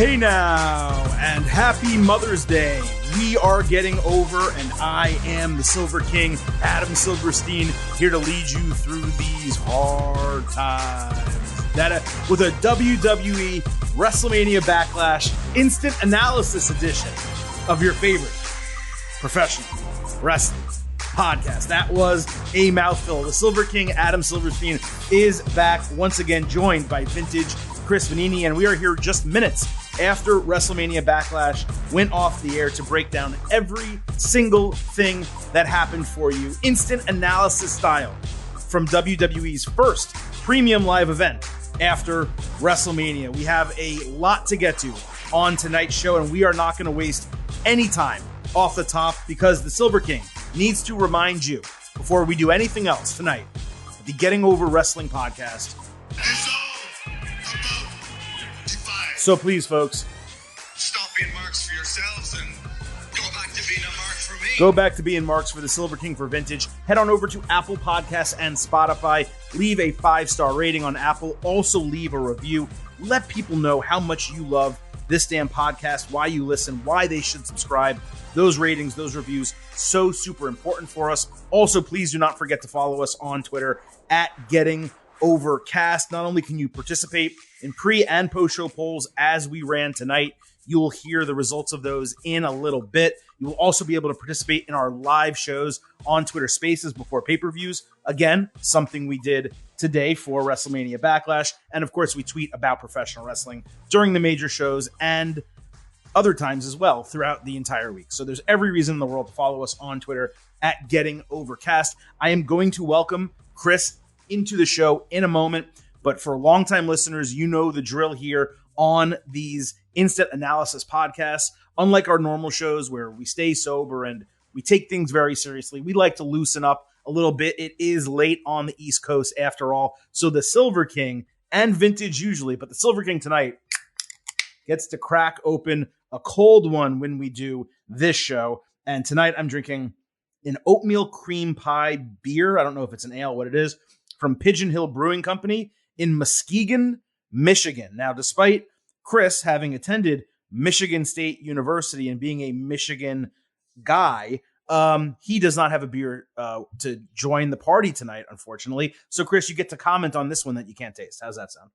Hey now, and happy Mother's Day. We are getting over, and I am the Silver King, Adam Silverstein, here to lead you through these hard times. With a WWE WrestleMania Backlash instant analysis edition of your favorite professional wrestling podcast. That was a mouthful. The Silver King, Adam Silverstein, is back once again, joined by vintage Chris Vanini, and we are here just minutes after WrestleMania Backlash went off the air to break down every single thing that happened for you, instant analysis style, from WWE's first premium live event after WrestleMania. We have a lot to get to on tonight's show, and we are not going to waste any time off the top because the Silver King needs to remind you before we do anything else tonight, the Getting Over Wrestling podcast. So please, folks, stop being marks for yourselves and go back to being a mark for me. Go back to being marks for the Silver King for Vintage. Head on over to Apple Podcasts and Spotify. Leave a 5-star rating on Apple. Also leave a review. Let people know how much you love this damn podcast, why you listen, why they should subscribe. Those ratings, those reviews, so super important for us. Also, please do not forget to follow us on Twitter at Getting Overcast. Not only can you participate in pre and post show polls as we ran tonight, you will hear the results of those in a little bit. You will also be able to participate in our live shows on Twitter Spaces before pay-per-views. Again, something we did today for WrestleMania Backlash. And of course, we tweet about professional wrestling during the major shows and other times as well throughout the entire week. So there's every reason in the world to follow us on Twitter at Getting Overcast. I am going to welcome Chris into the show in a moment, but for longtime listeners, you know the drill here on these instant analysis podcasts. Unlike our normal shows where we stay sober and we take things very seriously, we like to loosen up a little bit. It is late on the East Coast after all, so the Silver King and Vintage usually, but the Silver King tonight gets to crack open a cold one when we do this show. And tonight I'm drinking an oatmeal cream pie beer. I don't know if it's an ale, what it is, from Pigeon Hill Brewing Company in Muskegon, Michigan. Now, despite Chris having attended Michigan State University and being a Michigan guy, he does not have a beer to join the party tonight, unfortunately. So, Chris, you get to comment on this one that you can't taste. How's that sound?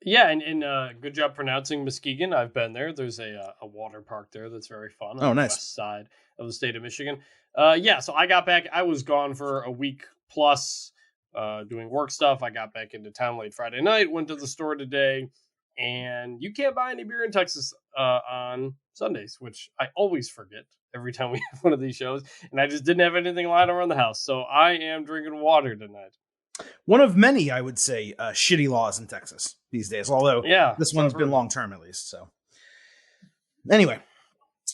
Yeah, and good job pronouncing Muskegon. I've been there. There's a water park there that's very fun on the west side of the state of Michigan. So I got back. I was gone for a week plus doing work stuff. I got back into town late Friday night, went to the store today, and you can't buy any beer in Texas on Sundays, which I always forget every time we have one of these shows, and I just didn't have anything lying around the house, so I am drinking water tonight. One of many, I would say, shitty laws in Texas these days, although this one's been long-term at least. So anyway,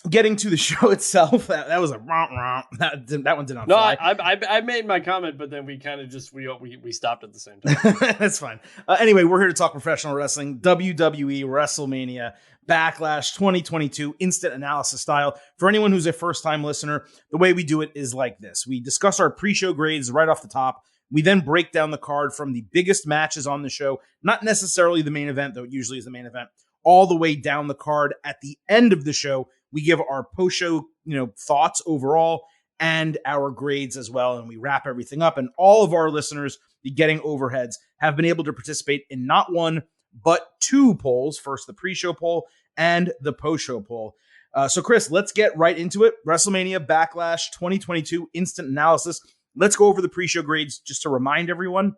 getting to the show itself, that was a romp. That one did not fly. I made my comment, but then we kind of just we stopped at the same time. That's fine. Anyway, we're here to talk professional wrestling, WWE WrestleMania Backlash 2022 instant analysis style. For anyone who's a first-time listener, the way we do it is like this. We discuss our pre-show grades right off the top. We then break down the card from the biggest matches on the show, not necessarily the main event, though it usually is the main event, all the way down the card. At the end of the show, we give our post-show, thoughts overall and our grades as well, and we wrap everything up. And all of our listeners, the Getting Overheads, have been able to participate in not one, but two polls. First, the pre-show poll and the post-show poll. So, Chris, let's get right into it. WrestleMania Backlash 2022 instant analysis. Let's go over the pre-show grades just to remind everyone.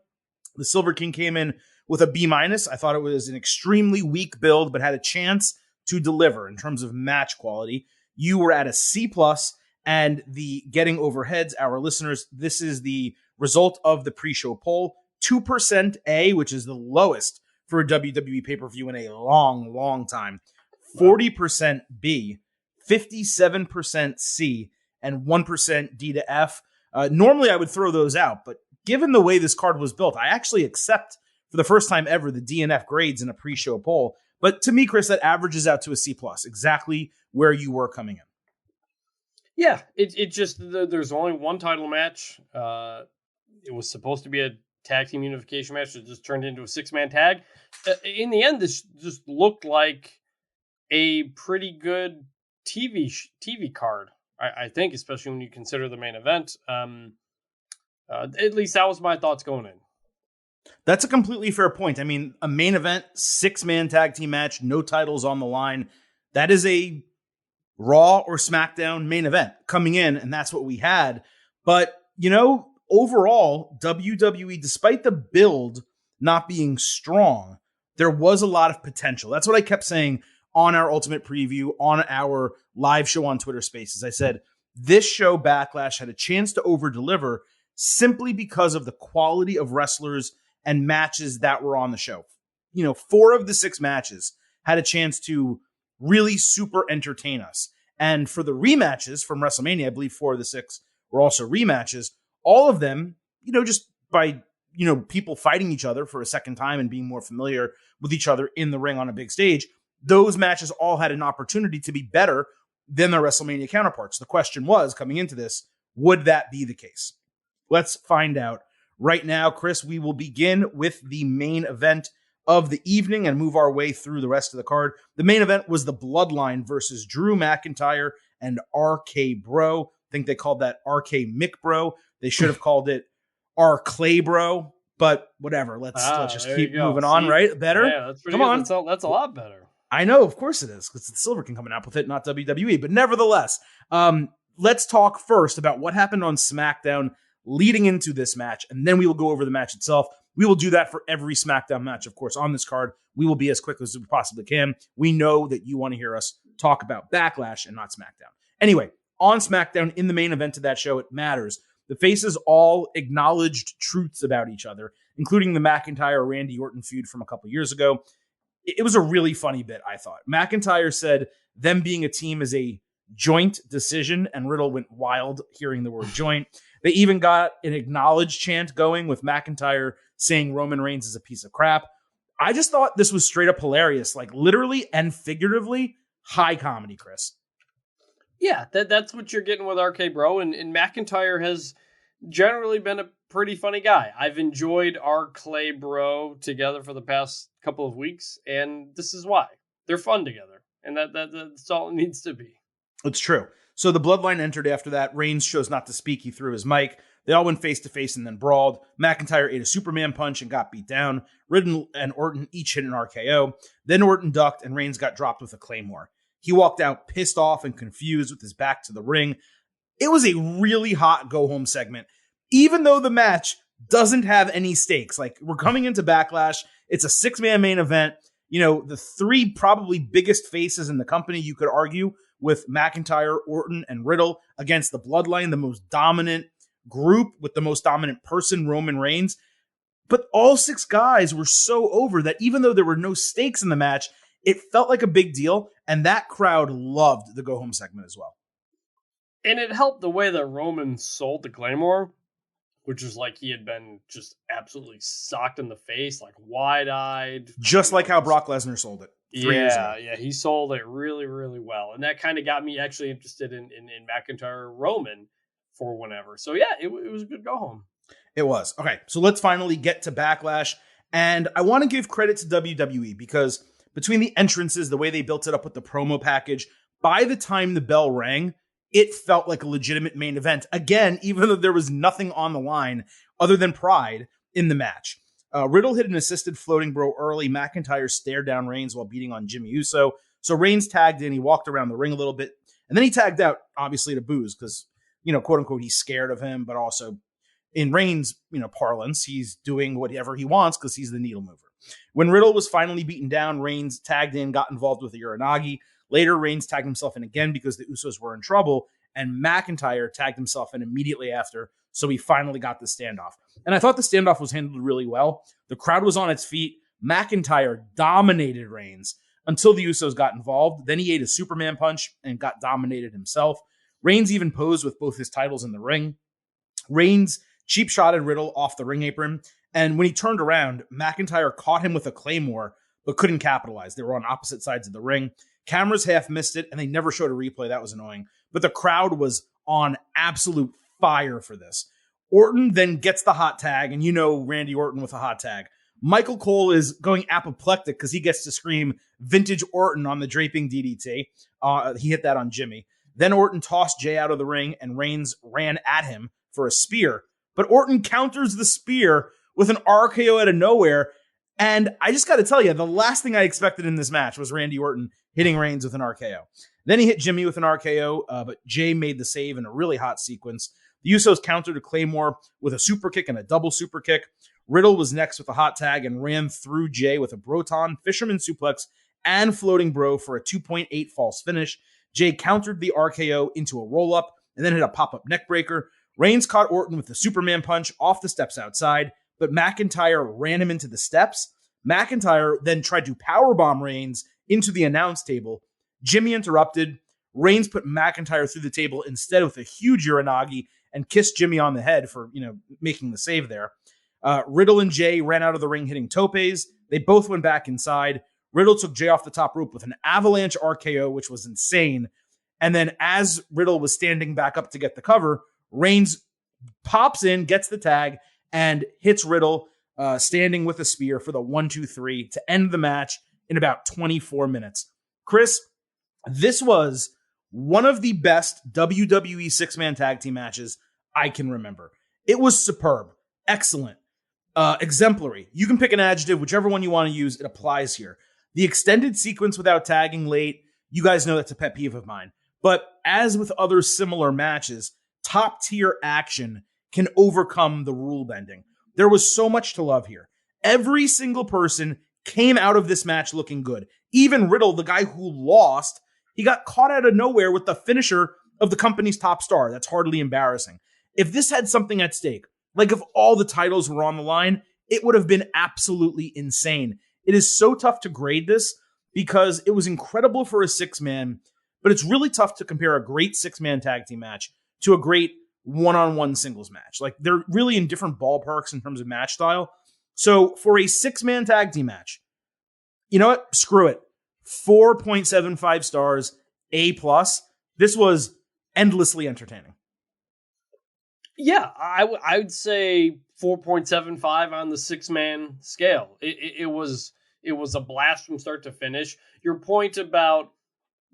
The Silver King came in with a B-. I thought it was an extremely weak build, but had a chance to deliver in terms of match quality. You were at a C+, and the Getting Overheads, our listeners, this is the result of the pre-show poll. 2% A, which is the lowest for a WWE pay-per-view in a long, long time. 40% B, 57% C, and 1% D to F. Normally, I would throw those out, but given the way this card was built, I actually accept, for the first time ever, the D and F grades in a pre-show poll. But to me, Chris, that averages out to a C+, exactly where you were coming in. Yeah, it just, there's only one title match. It was supposed to be a tag team unification match that just turned into a 6-man tag. In the end, this just looked like a pretty good TV card, I think, especially when you consider the main event. At least that was my thoughts going in. That's a completely fair point. I mean, a main event, 6-man tag team match, no titles on the line. That is a Raw or SmackDown main event coming in, and that's what we had. But, overall, WWE, despite the build not being strong, there was a lot of potential. That's what I kept saying on our Ultimate Preview, on our live show on Twitter Spaces. I said, this show, Backlash, had a chance to over-deliver simply because of the quality of wrestlers and matches that were on the show. 4 of the 6 matches had a chance to really super entertain us. And for the rematches from WrestleMania, I believe 4 of the 6 were also rematches. All of them, just by, people fighting each other for a second time and being more familiar with each other in the ring on a big stage, those matches all had an opportunity to be better than their WrestleMania counterparts. The question was, coming into this, would that be the case? Let's find out right now. Chris, we will begin with the main event of the evening and move our way through the rest of the card. The main event was the Bloodline versus Drew McIntyre and RK Bro. I think they called that RK Mick Bro. They should have called it R Clay Bro, but whatever. Let's just keep moving on, right? Better? Yeah, that's pretty good. That's a lot better. I know, of course it is, because it's the Silver King coming out with it, not WWE. But nevertheless, let's talk first about what happened on SmackDown leading into this match, and then we will go over the match itself. We will do that for every SmackDown match, of course, on this card. We will be as quick as we possibly can. We know that you want to hear us talk about Backlash and not SmackDown. Anyway, on SmackDown, in the main event of that show, it matters. The faces all acknowledged truths about each other, including the McIntyre-Randy Orton feud from a couple years ago. It was a really funny bit, I thought. McIntyre said them being a team is a joint decision, and Riddle went wild hearing the word joint. They even got an acknowledged chant going with McIntyre saying Roman Reigns is a piece of crap. I just thought this was straight up hilarious, like literally and figuratively high comedy, Chris. Yeah, that's what you're getting with RK Bro, and McIntyre has generally been a pretty funny guy. I've enjoyed our Clay Bro together for the past couple of weeks, and this is why. They're fun together, and that's all it needs to be. It's true. So the Bloodline entered after that. Reigns chose not to speak. He threw his mic. They all went face-to-face and then brawled. McIntyre ate a Superman punch and got beat down. Riddle and Orton each hit an RKO. Then Orton ducked, and Reigns got dropped with a Claymore. He walked out pissed off and confused with his back to the ring. It was a really hot go-home segment, even though the match doesn't have any stakes. Like, we're coming into Backlash. It's a 6-man main event. The 3 probably biggest faces in the company, you could argue, with McIntyre, Orton, and Riddle against the Bloodline, the most dominant group with the most dominant person, Roman Reigns. But all 6 guys were so over that even though there were no stakes in the match, it felt like a big deal, and that crowd loved the go-home segment as well. And it helped the way that Roman sold the Claymore, which was like he had been just absolutely socked in the face, like wide-eyed. Just like how Brock Lesnar sold it 3 years ago. Yeah, he sold it really, really well. And that kind of got me actually interested in McIntyre Roman for whenever. So yeah, it was a good go-home. It was. Okay, so let's finally get to Backlash. And I want to give credit to WWE because between the entrances, the way they built it up with the promo package, by the time the bell rang, it felt like a legitimate main event. Again, even though there was nothing on the line other than pride in the match. Riddle hit an assisted floating bro early. McIntyre stared down Reigns while beating on Jimmy Uso. So Reigns tagged in. He walked around the ring a little bit. And then he tagged out, obviously, to Booze because, quote unquote, he's scared of him. But also in Reigns, parlance, he's doing whatever he wants because he's the needle mover. When Riddle was finally beaten down, Reigns tagged in, got involved with the Uranagi. Later, Reigns tagged himself in again because the Usos were in trouble, and McIntyre tagged himself in immediately after, so he finally got the standoff. And I thought the standoff was handled really well. The crowd was on its feet. McIntyre dominated Reigns until the Usos got involved. Then he ate a Superman punch and got dominated himself. Reigns even posed with both his titles in the ring. Reigns cheap shotted Riddle off the ring apron, and when he turned around, McIntyre caught him with a Claymore, but couldn't capitalize. They were on opposite sides of the ring. Cameras half missed it, and they never showed a replay. That was annoying. But the crowd was on absolute fire for this. Orton then gets the hot tag, and Randy Orton with a hot tag. Michael Cole is going apoplectic because he gets to scream vintage Orton on the draping DDT. He hit that on Jimmy. Then Orton tossed Jay out of the ring and Reigns ran at him for a spear. But Orton counters the spear with an RKO out of nowhere. And I just got to tell you, the last thing I expected in this match was Randy Orton hitting Reigns with an RKO. Then he hit Jimmy with an RKO, but Jay made the save in a really hot sequence. The Usos countered to Claymore with a super kick and a double super kick. Riddle was next with a hot tag and ran through Jay with a Broton, Fisherman suplex, and floating bro for a 2.8 false finish. Jay countered the RKO into a roll-up and then hit a pop-up neckbreaker. Reigns caught Orton with the Superman punch off the steps outside, but McIntyre ran him into the steps. McIntyre then tried to powerbomb Reigns into the announce table. Jimmy interrupted. Reigns put McIntyre through the table instead with a huge Uranagi and kissed Jimmy on the head for, making the save there. Riddle and Jay ran out of the ring hitting topes. They both went back inside. Riddle took Jay off the top rope with an avalanche RKO, which was insane. And then as Riddle was standing back up to get the cover, Reigns pops in, gets the tag, and hits Riddle standing with a spear for the 1-2-3 to end the match in about 24 minutes. Chris, this was one of the best WWE six-man tag team matches I can remember. It was superb, excellent, exemplary. You can pick an adjective, whichever one you want to use, it applies here. The extended sequence without tagging late, you guys know that's a pet peeve of mine. But as with other similar matches, top-tier action can overcome the rule bending. There was so much to love here. Every single person came out of this match looking good. Even Riddle, the guy who lost, he got caught out of nowhere with the finisher of the company's top star. That's hardly embarrassing. If this had something at stake, like if all the titles were on the line, it would have been absolutely insane. It is so tough to grade this because it was incredible for a six-man, but it's really tough to compare a great six-man tag team match to a great one-on-one singles match. Like, they're really in different ballparks in terms of match style. So for a six-man tag team match, you know what? Screw it. 4.75 stars, A+. This was endlessly entertaining. Yeah, I would say 4.75 on the six-man scale. It was a blast from start to finish. Your point about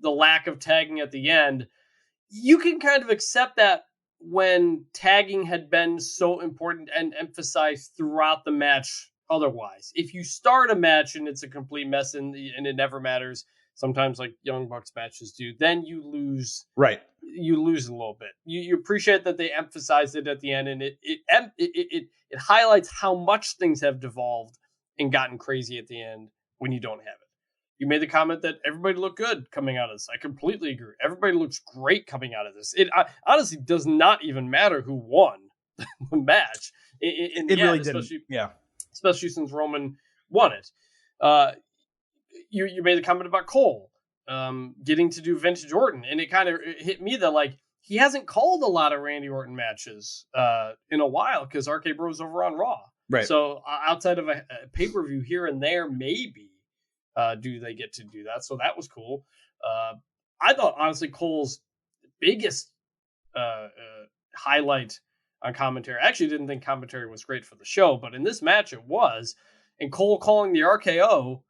the lack of tagging at the end, you can kind of accept that when tagging had been so important and emphasized throughout the match otherwise. If you start a match and it's a complete mess and it never matters, sometimes like Young Bucks matches do, then you lose. Right. You lose a little bit. You appreciate that they emphasized it at the end, and it highlights how much things have devolved and gotten crazy at the end when you don't have it. You made the comment that everybody looked good coming out of this. I completely agree. Everybody looks great coming out of this. It honestly does not even matter who won the match. It really didn't. Yeah. Especially since Roman won it. You made the comment about Cole getting to do vintage Orton, and it kind of hit me that like he hasn't called a lot of Randy Orton matches in a while because RK Bro's over on Raw. Right. So outside of a pay-per-view here and there, maybe do they get to do that? So that was cool. I thought honestly Cole's biggest highlight on commentary. I actually didn't think commentary was great for the show, but in this match it was. And Cole calling the RKO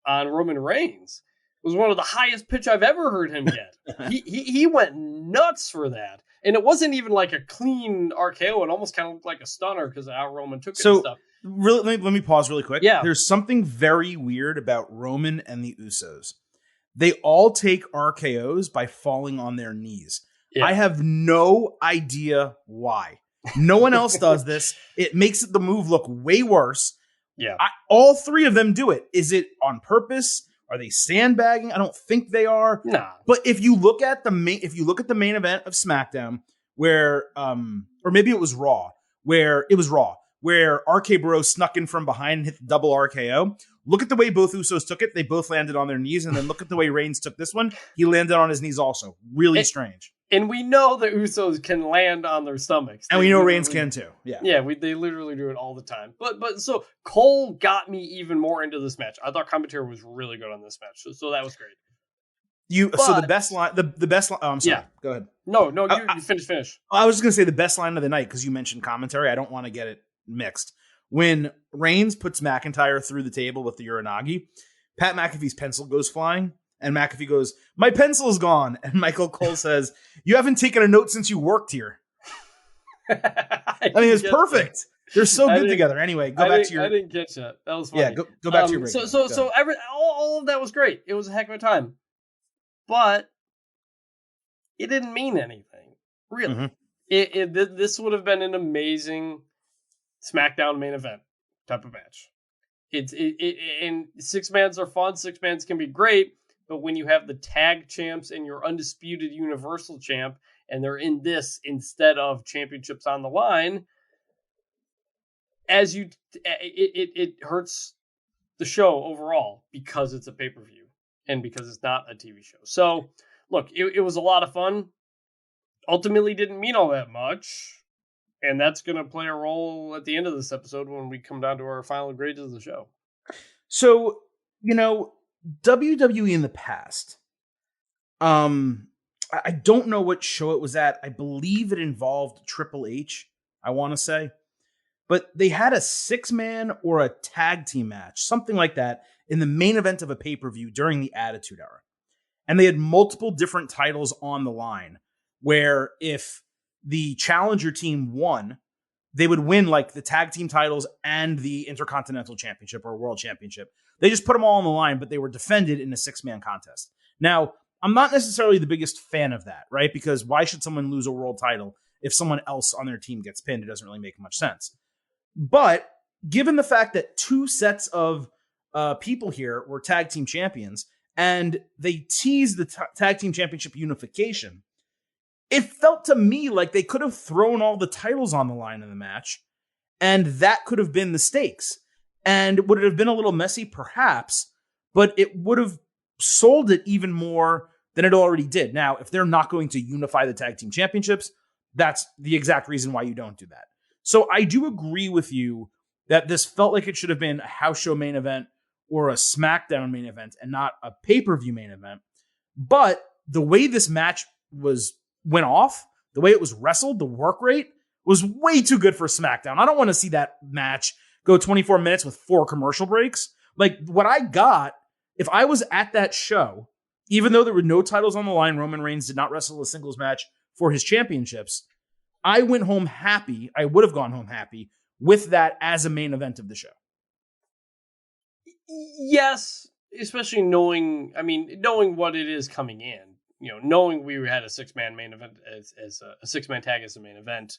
on Roman Reigns was one of the highest pitch I've ever heard him get. he went nuts for that. And it wasn't even like a clean RKO. It almost kind of looked like a stunner because of how Roman took it and stuff. Really, let me pause really quick. Yeah. There's something very weird about Roman and the Usos. They all take RKOs by falling on their knees. Yeah. I have no idea why. No one else does this. It makes the move look way worse. Yeah. All three of them do it. Is it on purpose? Are they sandbagging? I don't think they are. Nah. But if you look at the main event of SmackDown, where or maybe it was Raw, where RK Bro snuck in from behind and hit the double RKO. Look at the way both Usos took it. They both landed on their knees, and then look at the way Reigns took this one. He landed on his knees also. Really strange. And we know the Usos can land on their stomachs. And we know Reigns can too. Yeah. Yeah, they literally do it all the time. But so Cole got me even more into this match. I thought commentary was really good on this match. So that was great. So the best line, the best line, oh, I'm sorry. Yeah. Go ahead. No, you finish. I was just going to say the best line of the night because you mentioned commentary. I don't want to get it mixed. when Reigns puts McIntyre through the table with the Uranagi, Pat McAfee's pencil goes flying, and McAfee goes, "My pencil's gone." And Michael Cole says, "You haven't taken a note since you worked here." I mean, it's perfect. That. They're so good together. Anyway, go back to your... I didn't catch that. That was funny. Yeah, go back to your break. So all of that was great. It was a heck of a time. But it didn't mean anything, really. Mm-hmm. This would have been an amazing SmackDown main event type of match. And 6-mans are fun. 6-mans can be great. But when you have the tag champs and your undisputed universal champ, and they're in this instead of championships on the line, it hurts the show overall because it's a pay-per-view and because it's not a TV show. So, look, it was a lot of fun. Ultimately didn't mean all that much. And that's going to play a role at the end of this episode when we come down to our final grades of the show. So, WWE in the past, I don't know what show it was at. I believe it involved Triple H, I want to say. But they had a 6-man or a tag team match, something like that, in the main event of a pay-per-view during the Attitude Era. And they had multiple different titles on the line, where if the challenger team won, they would win like the tag team titles and the Intercontinental Championship or World Championship. They just put them all on the line, but they were defended in a 6-man contest. Now, I'm not necessarily the biggest fan of that, right? Because why should someone lose a world title if someone else on their team gets pinned? It doesn't really make much sense. But given the fact that 2 sets of people here were tag team champions and they teased the tag team championship unification, it felt to me like they could have thrown all the titles on the line in the match, and that could have been the stakes. And would it have been a little messy? Perhaps, but it would have sold it even more than it already did. Now, if they're not going to unify the tag team championships, that's the exact reason why you don't do that. So I do agree with you that this felt like it should have been a house show main event or a SmackDown main event and not a pay-per-view main event. But the way this match went off, the way it was wrestled, the work rate was way too good for SmackDown. I don't want to see that match go 24 minutes with 4 commercial breaks. Like what I got, if I was at that show, even though there were no titles on the line, Roman Reigns did not wrestle a singles match for his championships, I went home happy. I would have gone home happy with that as a main event of the show. Yes, especially knowing what it is coming in. Knowing we had a 6-man main event as a 6-man tag as a main event.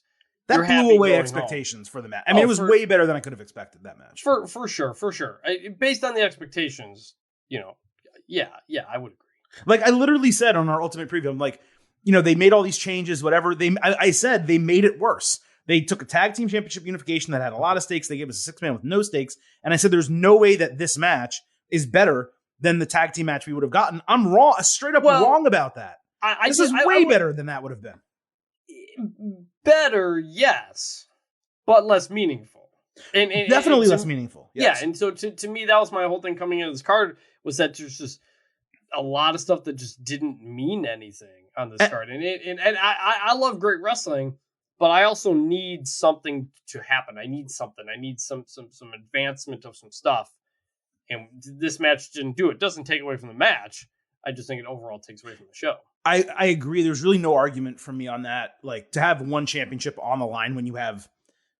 That blew away expectations for the match. I mean, it was way better than I could have expected that match. For sure. Based on the expectations, yeah, I would agree. Like I literally said on our Ultimate Preview, I'm like, they made all these changes, whatever. I said they made it worse. They took a tag team championship unification that had a lot of stakes. They gave us a 6-man with no stakes. And I said, there's no way that this match is better than the tag team match we would have gotten. I'm wrong, straight up wrong about that. This is way better than that would have been. Better, yes, but less meaningful. And definitely less meaningful. Yes. Yeah, and so to me, that was my whole thing coming into this card, was that there's just a lot of stuff that just didn't mean anything on this card. And I love great wrestling, but I also need something to happen. I need something. I need some advancement of some stuff. And this match didn't do it. Doesn't take away from the match. I just think it overall takes away from the show. I agree. There's really no argument from me on that. Like to have one championship on the line when you have,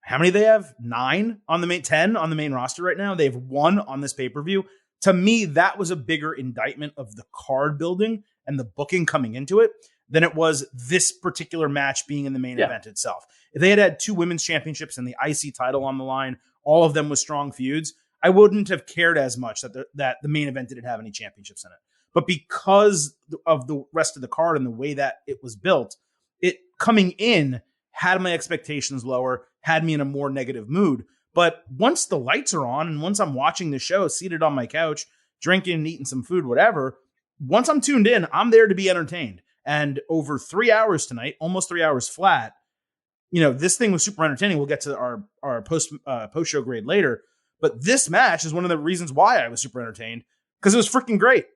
how many they have? 9 on the main, 10 on the main roster right now. They have 1 on this pay-per-view. To me, that was a bigger indictment of the card building and the booking coming into it than it was this particular match being in the main event itself. If they had had 2 women's championships and the IC title on the line, all of them with strong feuds, I wouldn't have cared as much that the main event didn't have any championships in it. But because of the rest of the card and the way that it was built, it coming in had my expectations lower, had me in a more negative mood. But once the lights are on and once I'm watching the show, seated on my couch, drinking and eating some food, whatever, once I'm tuned in, I'm there to be entertained. And over 3 hours tonight, almost 3 hours flat, this thing was super entertaining. We'll get to our post-show grade later. But this match is one of the reasons why I was super entertained, because it was freaking great.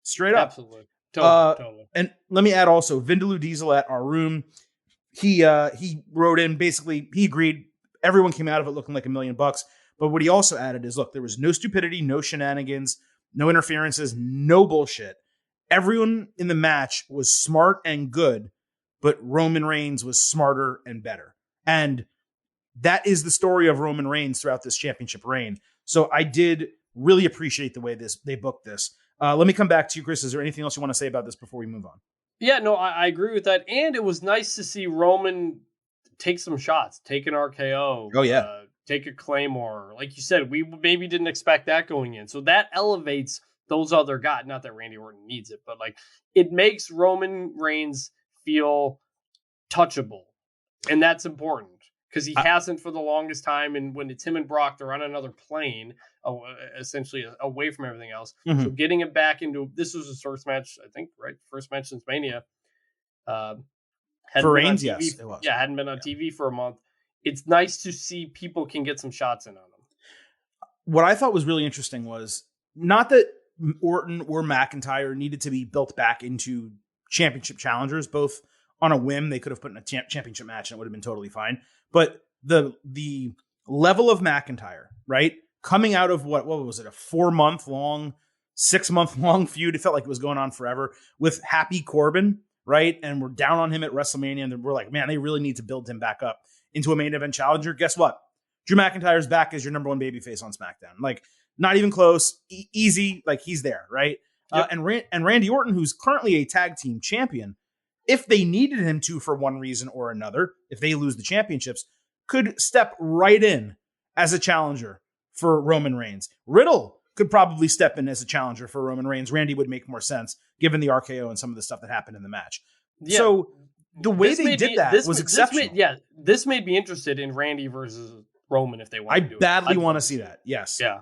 Straight up. Absolutely. Totally. And let me add also, Vindaloo Diesel at our room, he wrote in, basically, he agreed Everyone came out of it looking like $1 million. But what he also added is, look, there was no stupidity, no shenanigans, no interferences, no bullshit. Everyone in the match was smart and good, but Roman Reigns was smarter and better. And that is the story of Roman Reigns throughout this championship reign. So I did really appreciate the way they booked this. Let me come back to you, Chris. Is there anything else you want to say about this before we move on? Yeah, no, I agree with that. And it was nice to see Roman take some shots, take an RKO. Oh, yeah. Take a Claymore. Like you said, we maybe didn't expect that going in. So that elevates those other guys. Not that Randy Orton needs it, but like it makes Roman Reigns feel touchable. And that's important because he hasn't for the longest time. And when it's him and Brock, they're on another plane, essentially away from everything else. Mm-hmm. So getting him back into, this was his first match, I think, right? First match since Mania. For Reigns, yes, it was. Yeah, hadn't been on TV for a month. It's nice to see people can get some shots in on them. What I thought was really interesting was not that Orton or McIntyre needed to be built back into championship challengers. Both on a whim, they could have put in a championship match and it would have been totally fine. But the level of McIntyre, right? Coming out of what was it? A 4-month-long, 6-month-long feud. It felt like it was going on forever with Happy Corbin, right? And we're down on him at WrestleMania. And we're like, man, they really need to build him back up into a main event challenger. Guess what? Drew McIntyre's back as your number one babyface on SmackDown. Like, not even close, easy. Like, he's there, right? Yep. And Randy Orton, who's currently a tag team champion, if they needed him to for one reason or another, if they lose the championships, could step right in as a challenger for Roman Reigns. Riddle could probably step in as a challenger for Roman Reigns. Randy would make more sense given the RKO and some of the stuff that happened in the match. Yeah. So the way they did that was exceptional. This made me interested in Randy versus Roman if they want to do it. I badly want to see that. Yes. Yeah.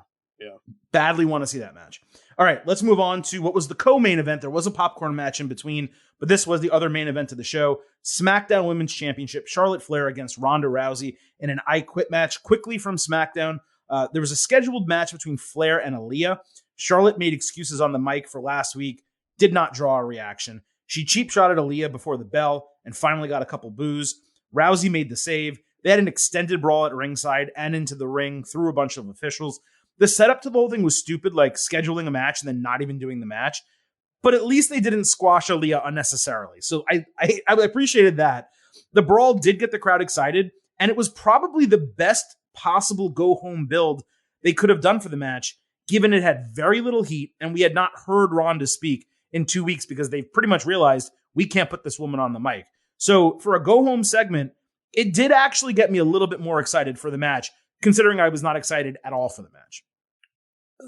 Badly want to see that match. All right, let's move on to what was the co-main event. There was a popcorn match in between, but this was the other main event of the show. SmackDown Women's Championship, Charlotte Flair against Ronda Rousey in an I Quit match. Quickly from SmackDown, there was a scheduled match between Flair and Aaliyah. Charlotte made excuses on the mic for last week, did not draw a reaction. She cheap shot at Aaliyah before the bell and finally got a couple boos. Rousey made the save. They had an extended brawl at ringside and into the ring through a bunch of officials. The setup to the whole thing was stupid, like scheduling a match and then not even doing the match. But at least they didn't squash Aaliyah unnecessarily. So I appreciated that. The brawl did get the crowd excited, and it was probably the best possible go-home build they could have done for the match, given it had very little heat, and we had not heard Ronda speak in 2 weeks because they've pretty much realized we can't put this woman on the mic. So for a go-home segment, it did actually get me a little bit more excited for the match, considering I was not excited at all for the match.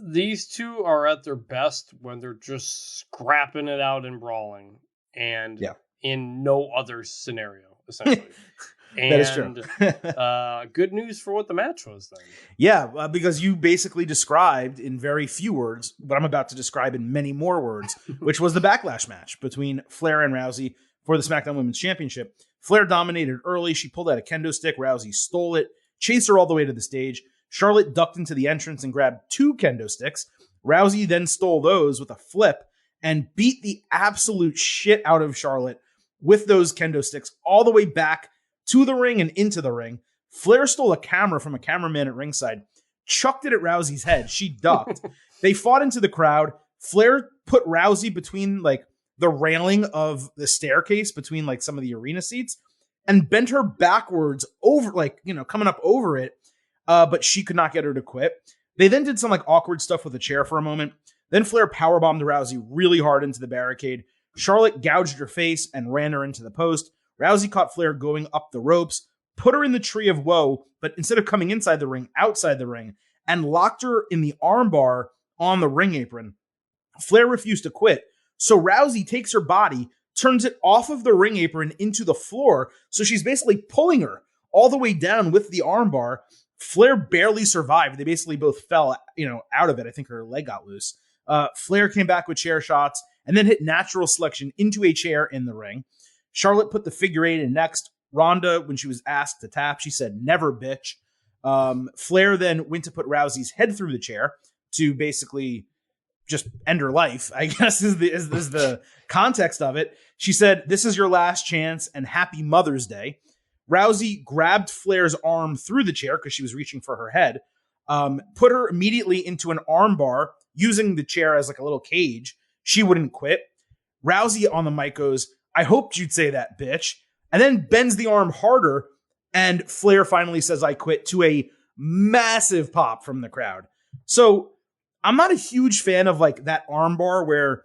These two are at their best when they're just scrapping it out and brawling, and in no other scenario, essentially. That is true. Good news for what the match was then. Yeah, because you basically described in very few words what I'm about to describe in many more words, which was the Backlash match between Flair and Rousey for the SmackDown Women's Championship. Flair dominated early. She pulled out a kendo stick. Rousey stole it, chased her all the way to the stage. Charlotte ducked into the entrance and grabbed 2 kendo sticks. Rousey then stole those with a flip and beat the absolute shit out of Charlotte with those kendo sticks all the way back to the ring and into the ring. Flair stole a camera from a cameraman at ringside, chucked it at Rousey's head. She ducked. They fought into the crowd. Flair put Rousey between like the railing of the staircase between like some of the arena seats and bent her backwards over, like, you know, coming up over it. But she could not get her to quit. They then did some like awkward stuff with a chair for a moment. Then Flair powerbombed Rousey really hard into the barricade. Charlotte gouged her face and ran her into the post. Rousey caught Flair going up the ropes, put her in the tree of woe, but instead of coming inside the ring, outside the ring, and locked her in the armbar on the ring apron. Flair refused to quit. So Rousey takes her body, turns it off of the ring apron into the floor. So she's basically pulling her all the way down with the armbar. Flair barely survived. They basically both fell, out of it. I think her leg got loose. Flair came back with chair shots and then hit natural selection into a chair in the ring. Charlotte put the figure 8 in next. Ronda, when she was asked to tap, she said, "Never, bitch." Flair then went to put Rousey's head through the chair to basically just end her life, I guess is the context of it. She said, "This is your last chance and happy Mother's Day." Rousey grabbed Flair's arm through the chair because she was reaching for her head, put her immediately into an arm bar using the chair as like a little cage. She wouldn't quit. Rousey on the mic goes, "I hoped you'd say that, bitch," and then bends the arm harder, and Flair finally says, "I quit," to a massive pop from the crowd. So I'm not a huge fan of like that arm bar where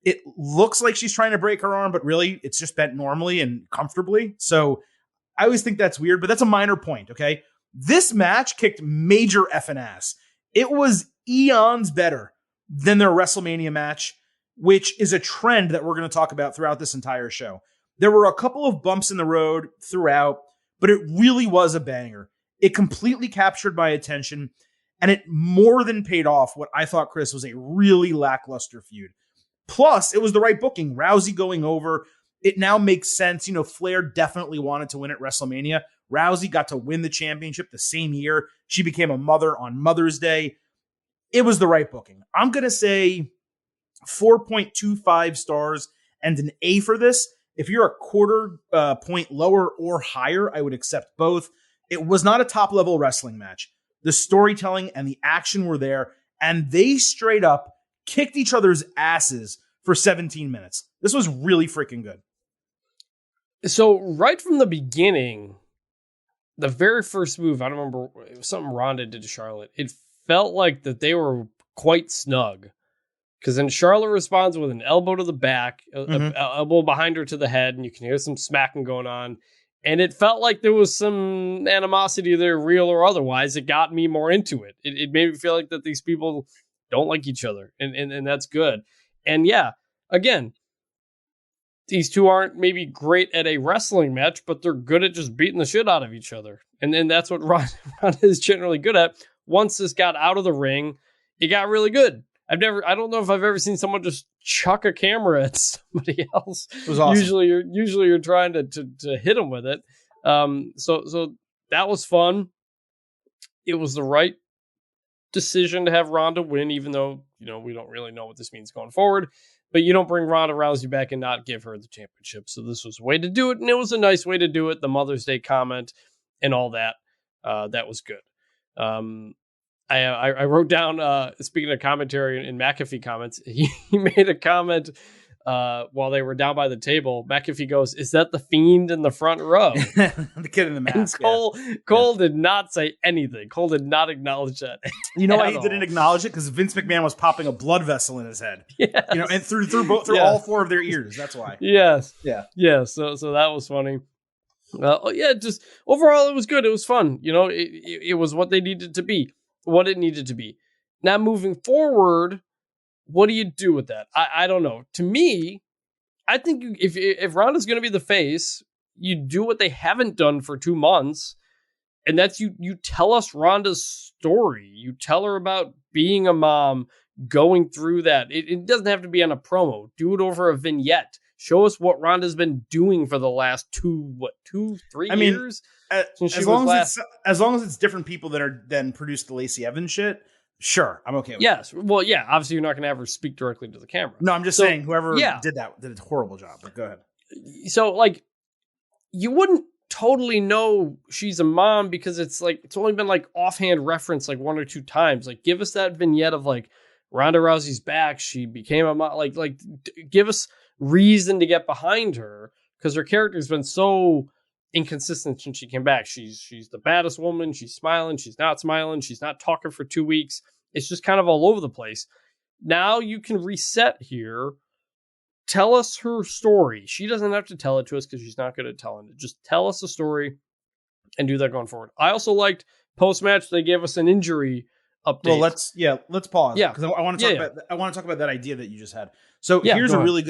it looks like she's trying to break her arm, but really it's just bent normally and comfortably. So I always think that's weird, but that's a minor point, okay? This match kicked major effing ass. It was eons better than their WrestleMania match, which is a trend that we're going to talk about throughout this entire show. There were a couple of bumps in the road throughout, but it really was a banger. It completely captured my attention, and it more than paid off what I thought, Chris, was a really lackluster feud. Plus, it was the right booking. Rousey going over. It now makes sense. You know, Flair definitely wanted to win at WrestleMania. Rousey got to win the championship the same year. She became a mother on Mother's Day. It was the right booking. I'm going to say 4.25 stars and an A for this. If you're a quarter point lower or higher, I would accept both. It was not a top-level wrestling match. The storytelling and the action were there, and they straight up kicked each other's asses for 17 minutes. This was really freaking good. So right from the beginning, the very first move, I don't remember, it was something Ronda did to Charlotte. It felt like that they were quite snug. Because then Charlotte responds with an elbow to the back, an elbow behind her to the head, and you can hear some smacking going on. And it felt like there was some animosity there, real or otherwise. It got me more into it. It made me feel like that these people don't like each other, and that's good. And yeah, again, these two aren't maybe great at a wrestling match, but they're good at just beating the shit out of each other. And then that's what Ron is generally good at. Once this got out of the ring, it got really good. I don't know if I've ever seen someone just chuck a camera at somebody else. It was awesome. Usually you're trying to hit them with it. So that was fun. It was the right decision to have Ronda win, even though, you know, we don't really know what this means going forward. But you don't bring Ronda Rousey back and not give her the championship. So this was a way to do it, and it was a nice way to do it. The Mother's Day comment and all that, that was good. I wrote down, speaking of commentary and McAfee comments, he made a comment while they were down by the table. McAfee goes, "Is that the Fiend in the front row?" The kid in the mask. And Cole did not say anything. Cole did not acknowledge that. You know why he didn't acknowledge it? Because Vince McMahon was popping a blood vessel in his head. Yes. You know, and through all four of their ears. That's why. Yes. Yeah. Yeah. So that was funny. Just overall, it was good. It was fun. You know, it was what they needed to be. What it needed to be. Now, moving forward, what do you do with that? I don't know. To me, I think if Ronda's going to be the face, you do what they haven't done for 2 months, and that's you tell us Ronda's story. You tell her about being a mom, going through that. It doesn't have to be on a promo. Do it over a vignette. Show us what Ronda's been doing for the last 2-3 years. As long as it's different people that are then produced the Lacey Evans shit, sure, I'm okay with yes. That. Well, yeah, obviously you're not going to have her speak directly to the camera. No, I'm just saying whoever did that did a horrible job. But go ahead. So, like, you wouldn't totally know she's a mom because it's only been like offhand reference like 1 or 2 times. Like, give us that vignette of like Ronda Rousey's back. She became a mom. Like give us reason to get behind her because her character's been so inconsistent since she came back. She's the baddest woman. She's smiling. She's not smiling. She's not talking for 2 weeks. It's just kind of all over the place. Now you can reset here. Tell us her story. She doesn't have to tell it to us because she's not good at telling it. Just tell us a story and do that going forward. I also liked post-match. They gave us an injury update. Well, let's pause. Yeah, because I want to talk about that idea that you just had. So here's a really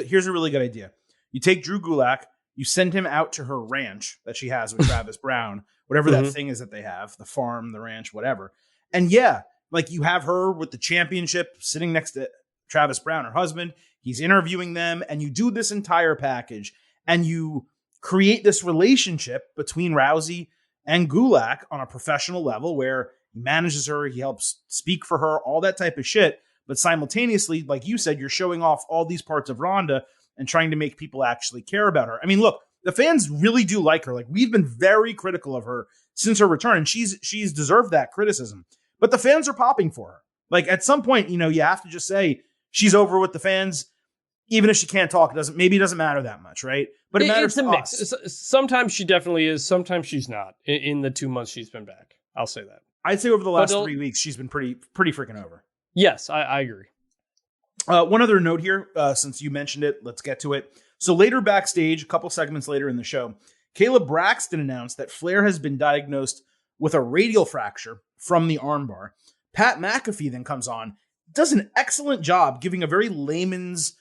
good idea. You take Drew Gulak. You send him out to her ranch that she has with Travis Brown, whatever that thing is that they have, the farm, the ranch, whatever. And yeah, like you have her with the championship sitting next to Travis Brown, her husband. He's interviewing them, and you do this entire package, and you create this relationship between Rousey and Gulak on a professional level where he manages her, he helps speak for her, all that type of shit. But simultaneously, like you said, you're showing off all these parts of Ronda and trying to make people actually care about her. I mean, look, the fans really do like her. Like, we've been very critical of her since her return, and she's deserved that criticism. But the fans are popping for her. Like, at some point, you have to just say she's over with the fans. Even if she can't talk, maybe it doesn't matter that much, right? But it matters to us. Sometimes she definitely is. Sometimes she's not. In the 2 months she's been back, I'll say that. I'd say over the last 3 weeks, she's been pretty freaking over. Yes, I agree. One other note here, since you mentioned it, let's get to it. So later backstage, a couple segments later in the show, Kayla Braxton announced that Flair has been diagnosed with a radial fracture from the armbar. Pat McAfee then comes on, does an excellent job giving a very layman's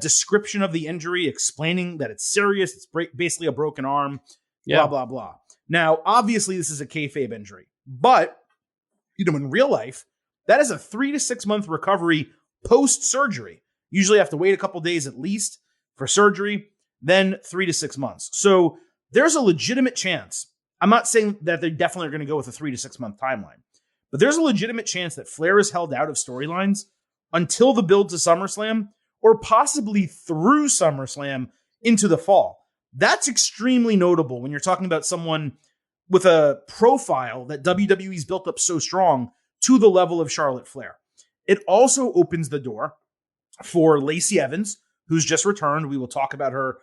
description of the injury, explaining that it's serious, it's basically a broken arm, blah, blah, blah. Now, obviously, this is a kayfabe injury, but, in real life, that is a 3 to 6 month recovery post-surgery. Usually have to wait a couple days at least for surgery, then 3 to 6 months. So there's a legitimate chance. I'm not saying that they definitely are going to go with a 3 to 6 month timeline, but there's a legitimate chance that Flair is held out of storylines until the build to SummerSlam, or possibly through SummerSlam into the fall. That's extremely notable when you're talking about someone with a profile that WWE's built up so strong to the level of Charlotte Flair. It also opens the door for Lacey Evans, who's just returned. We will talk about her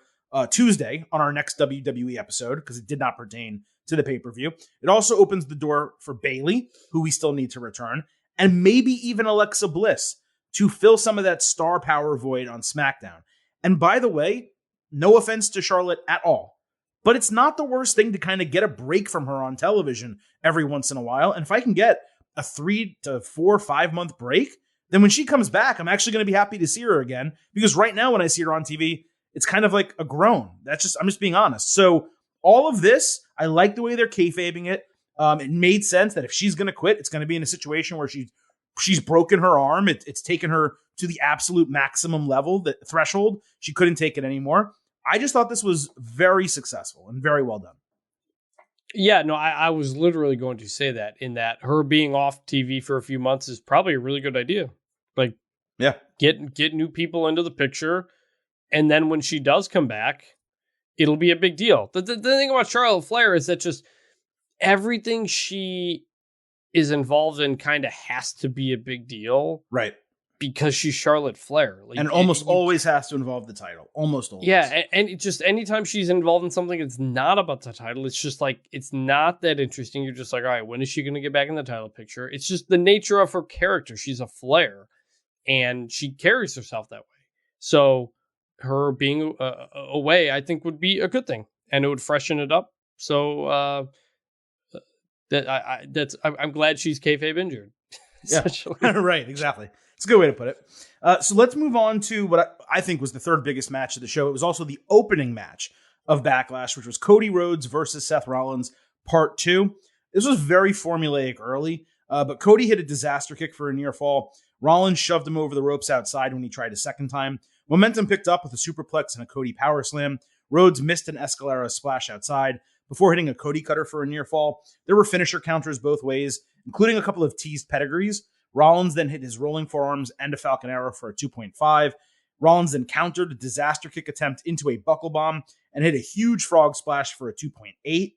Tuesday on our next WWE episode because it did not pertain to the pay-per-view. It also opens the door for Bayley, who we still need to return, and maybe even Alexa Bliss to fill some of that star power void on SmackDown. And by the way, no offense to Charlotte at all, but it's not the worst thing to kind of get a break from her on television every once in a while. And if I can get a 3 to 4, 5 month break, then when she comes back, I'm actually going to be happy to see her again. Because right now when I see her on TV, it's kind of like a groan. I'm just being honest. So all of this, I like the way they're kayfabing it. It made sense that if she's going to quit, it's going to be in a situation where she's broken her arm. It's taken her to the absolute maximum level, the threshold. She couldn't take it anymore. I just thought this was very successful and very well done. Yeah, no, I was literally going to say that, in that her being off TV for a few months is probably a really good idea. Like, yeah, get new people into the picture, and then when she does come back, it'll be a big deal. The thing about Charlotte Flair is that just everything she is involved in kind of has to be a big deal. Right. Because she's Charlotte Flair. Like, and almost always has to involve the title. Almost always. Yeah, and it just anytime she's involved in something that's not about the title, it's just like, it's not that interesting. You're just like, all right, when is she going to get back in the title picture? It's just the nature of her character. She's a Flair, and she carries herself that way. So her being away, I think, would be a good thing, and it would freshen it up. So I'm glad she's kayfabe injured. Yeah, right, exactly. It's a good way to put it. So let's move on to what I think was the third biggest match of the show. It was also the opening match of Backlash, which was Cody Rhodes versus Seth Rollins, Part 2. This was very formulaic early, but Cody hit a disaster kick for a near fall. Rollins shoved him over the ropes outside when he tried a second time. Momentum picked up with a superplex and a Cody power slam. Rhodes missed an Escalera splash outside before hitting a Cody cutter for a near fall. There were finisher counters both ways, including a couple of teased pedigrees. Rollins then hit his rolling forearms and a Falcon Arrow for a 2.5. Rollins then countered a disaster kick attempt into a buckle bomb and hit a huge frog splash for a 2.8.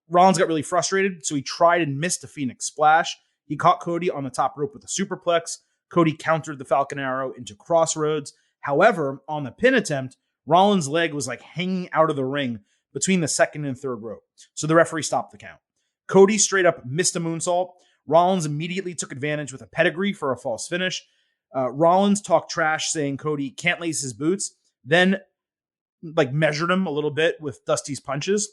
Rollins got really frustrated, so he tried and missed a Phoenix splash. He caught Cody on the top rope with a superplex. Cody countered the Falcon Arrow into Crossroads. However, on the pin attempt, Rollins' leg was like hanging out of the ring between the second and third rope, so the referee stopped the count. Cody straight up missed a moonsault. Rollins immediately took advantage with a pedigree for a false finish. Rollins talked trash, saying Cody can't lace his boots, then measured him a little bit with Dusty's punches.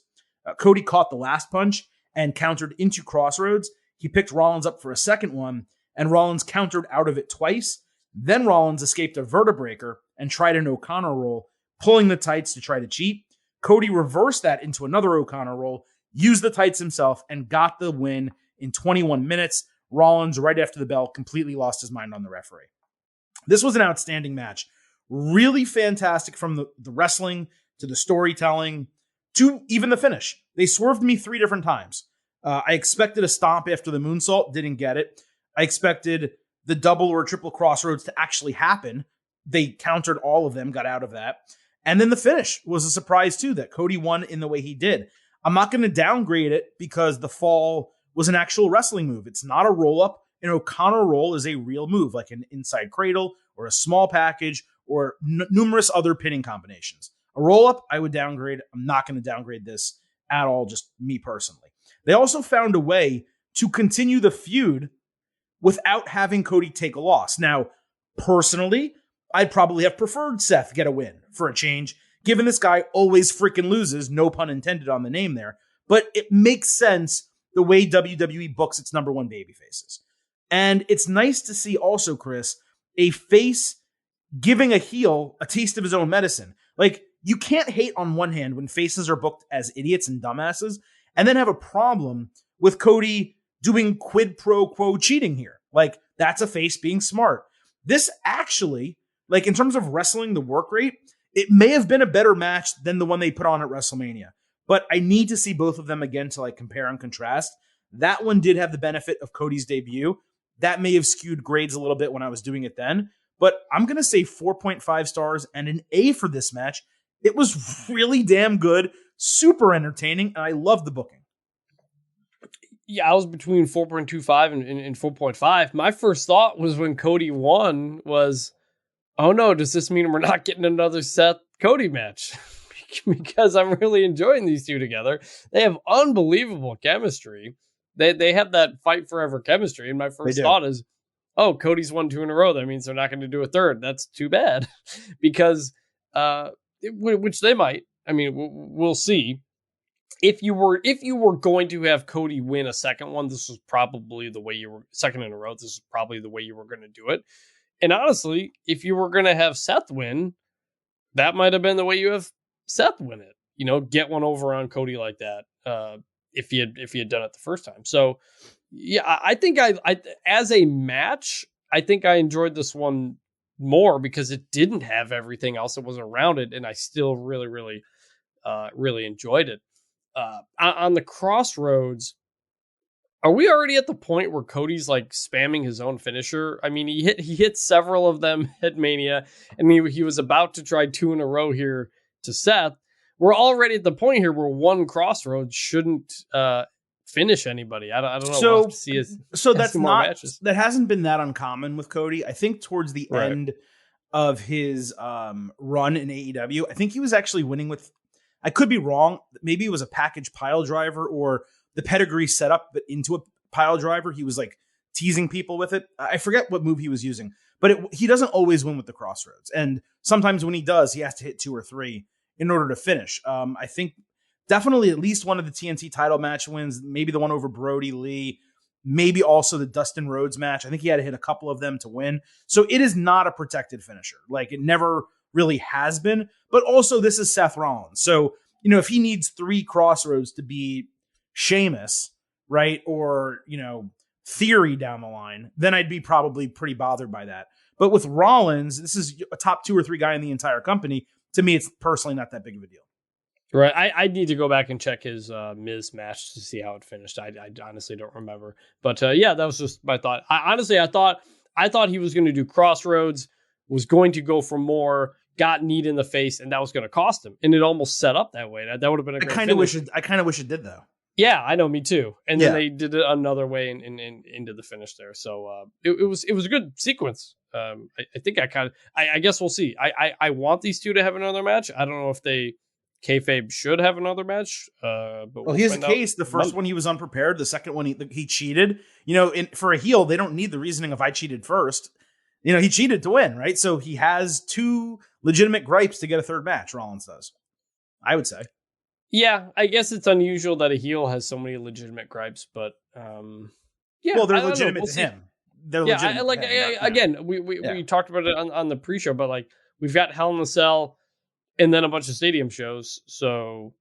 Cody caught the last punch and countered into Crossroads. He picked Rollins up for a second one, and Rollins countered out of it twice. Then Rollins escaped a vertebreaker and tried an O'Connor roll, pulling the tights to try to cheat. Cody reversed that into another O'Connor roll, used the tights himself, and got the win in 21 minutes. Rollins, right after the bell, completely lost his mind on the referee. This was an outstanding match. Really fantastic from the wrestling to the storytelling to even the finish. They swerved me 3 different times. I expected a stomp after the moonsault, didn't get it. I expected the double or triple Crossroads to actually happen. They countered all of them, got out of that. And then the finish was a surprise too, that Cody won in the way he did. I'm not going to downgrade it because the fall was an actual wrestling move. It's not a roll-up. An O'Connor roll is a real move, like an inside cradle or a small package or numerous other pinning combinations. A roll-up, I would downgrade. I'm not going to downgrade this at all, just me personally. They also found a way to continue the feud without having Cody take a loss. Now, personally, I'd probably have preferred Seth get a win for a change, given this guy always freaking loses, no pun intended on the name there. But it makes sense the way WWE books its number one baby faces. And it's nice to see also, Chris, a face giving a heel a taste of his own medicine. Like, you can't hate on one hand when faces are booked as idiots and dumbasses, and then have a problem with Cody doing quid pro quo cheating here. Like, that's a face being smart. This actually, like, in terms of wrestling the work rate, it may have been a better match than the one they put on at WrestleMania. But I need to see both of them again to, like, compare and contrast. That one did have the benefit of Cody's debut. That may have skewed grades a little bit when I was doing it then. But I'm going to say 4.5 stars and an A for this match. It was really damn good, super entertaining, and I love the booking. Yeah, I was between 4.25 and 4.5. My first thought was when Cody won was, oh no, does this mean we're not getting another Seth Cody match? Because I'm really enjoying these two together. They have unbelievable chemistry. They have that fight forever chemistry. And my first thought is, oh, Cody's won 2 in a row. That means they're not going to do a third. That's too bad. Because, which they might. I mean, we'll see. If you were going to have Cody win a second one, this was probably the way you were second in a row. This is probably the way you were going to do it. And honestly, if you were going to have Seth win, that might have been the way you have Seth win it. You know, get one over on Cody like that. If he had done it the first time. So yeah, I think I as a match, I think I enjoyed this one more because it didn't have everything else that was around it, and I still really, really, really enjoyed it. On the Crossroads, are we already at the point where Cody's like spamming his own finisher? I mean, he hit several of them at Mania, and he was about to try 2 in a row here to Seth. We're already at the point here where one Crossroads shouldn't finish anybody. I don't know. We'll have to see that's not matches. That hasn't been that uncommon with Cody. I think towards the end of his run in AEW, I think he was actually winning with. I could be wrong. Maybe it was a package pile driver or the pedigree set up but into a pile driver. He was like teasing people with it. I forget what move he was using, but he doesn't always win with the Crossroads. And sometimes when he does, he has to hit 2 or 3 in order to finish. I think definitely at least one of the TNT title match wins, maybe the one over Brody Lee, maybe also the Dustin Rhodes match. I think he had to hit a couple of them to win. So it is not a protected finisher. Like, it never really has been, but also this is Seth Rollins. So, you know, if he needs 3 Crossroads to be Sheamus, right? Or, you know, Theory down the line, then I'd be probably pretty bothered by that. But with Rollins, this is a top 2 or 3 guy in the entire company. To me, it's personally not that big of a deal. Right. I need to go back and check his Miz match to see how it finished. I honestly don't remember. But yeah, that was just my thought. I thought he was going to do Crossroads, was going to go for more, got kneed in the face, and that was going to cost him. And it almost set up that way. That would have been a great finish. I kind of wish it did, though. Yeah, I know, me too. And then they did it another way into the finish there. So it was a good sequence. I think I guess we'll see. I want these two to have another match. I don't know if kayfabe should have another match. But here's the case. The first one he was unprepared. The second one he cheated. You know, for a heel, they don't need the reasoning of I cheated first. You know, he cheated to win, right? So he has 2 legitimate gripes to get a third match. Rollins does, I would say. Yeah, I guess it's unusual that a heel has so many legitimate gripes, but yeah. Well, they're legitimate to him. They're legitimate. Again, we talked about it on the pre-show, but like we've got Hell in a Cell and then a bunch of stadium shows. So,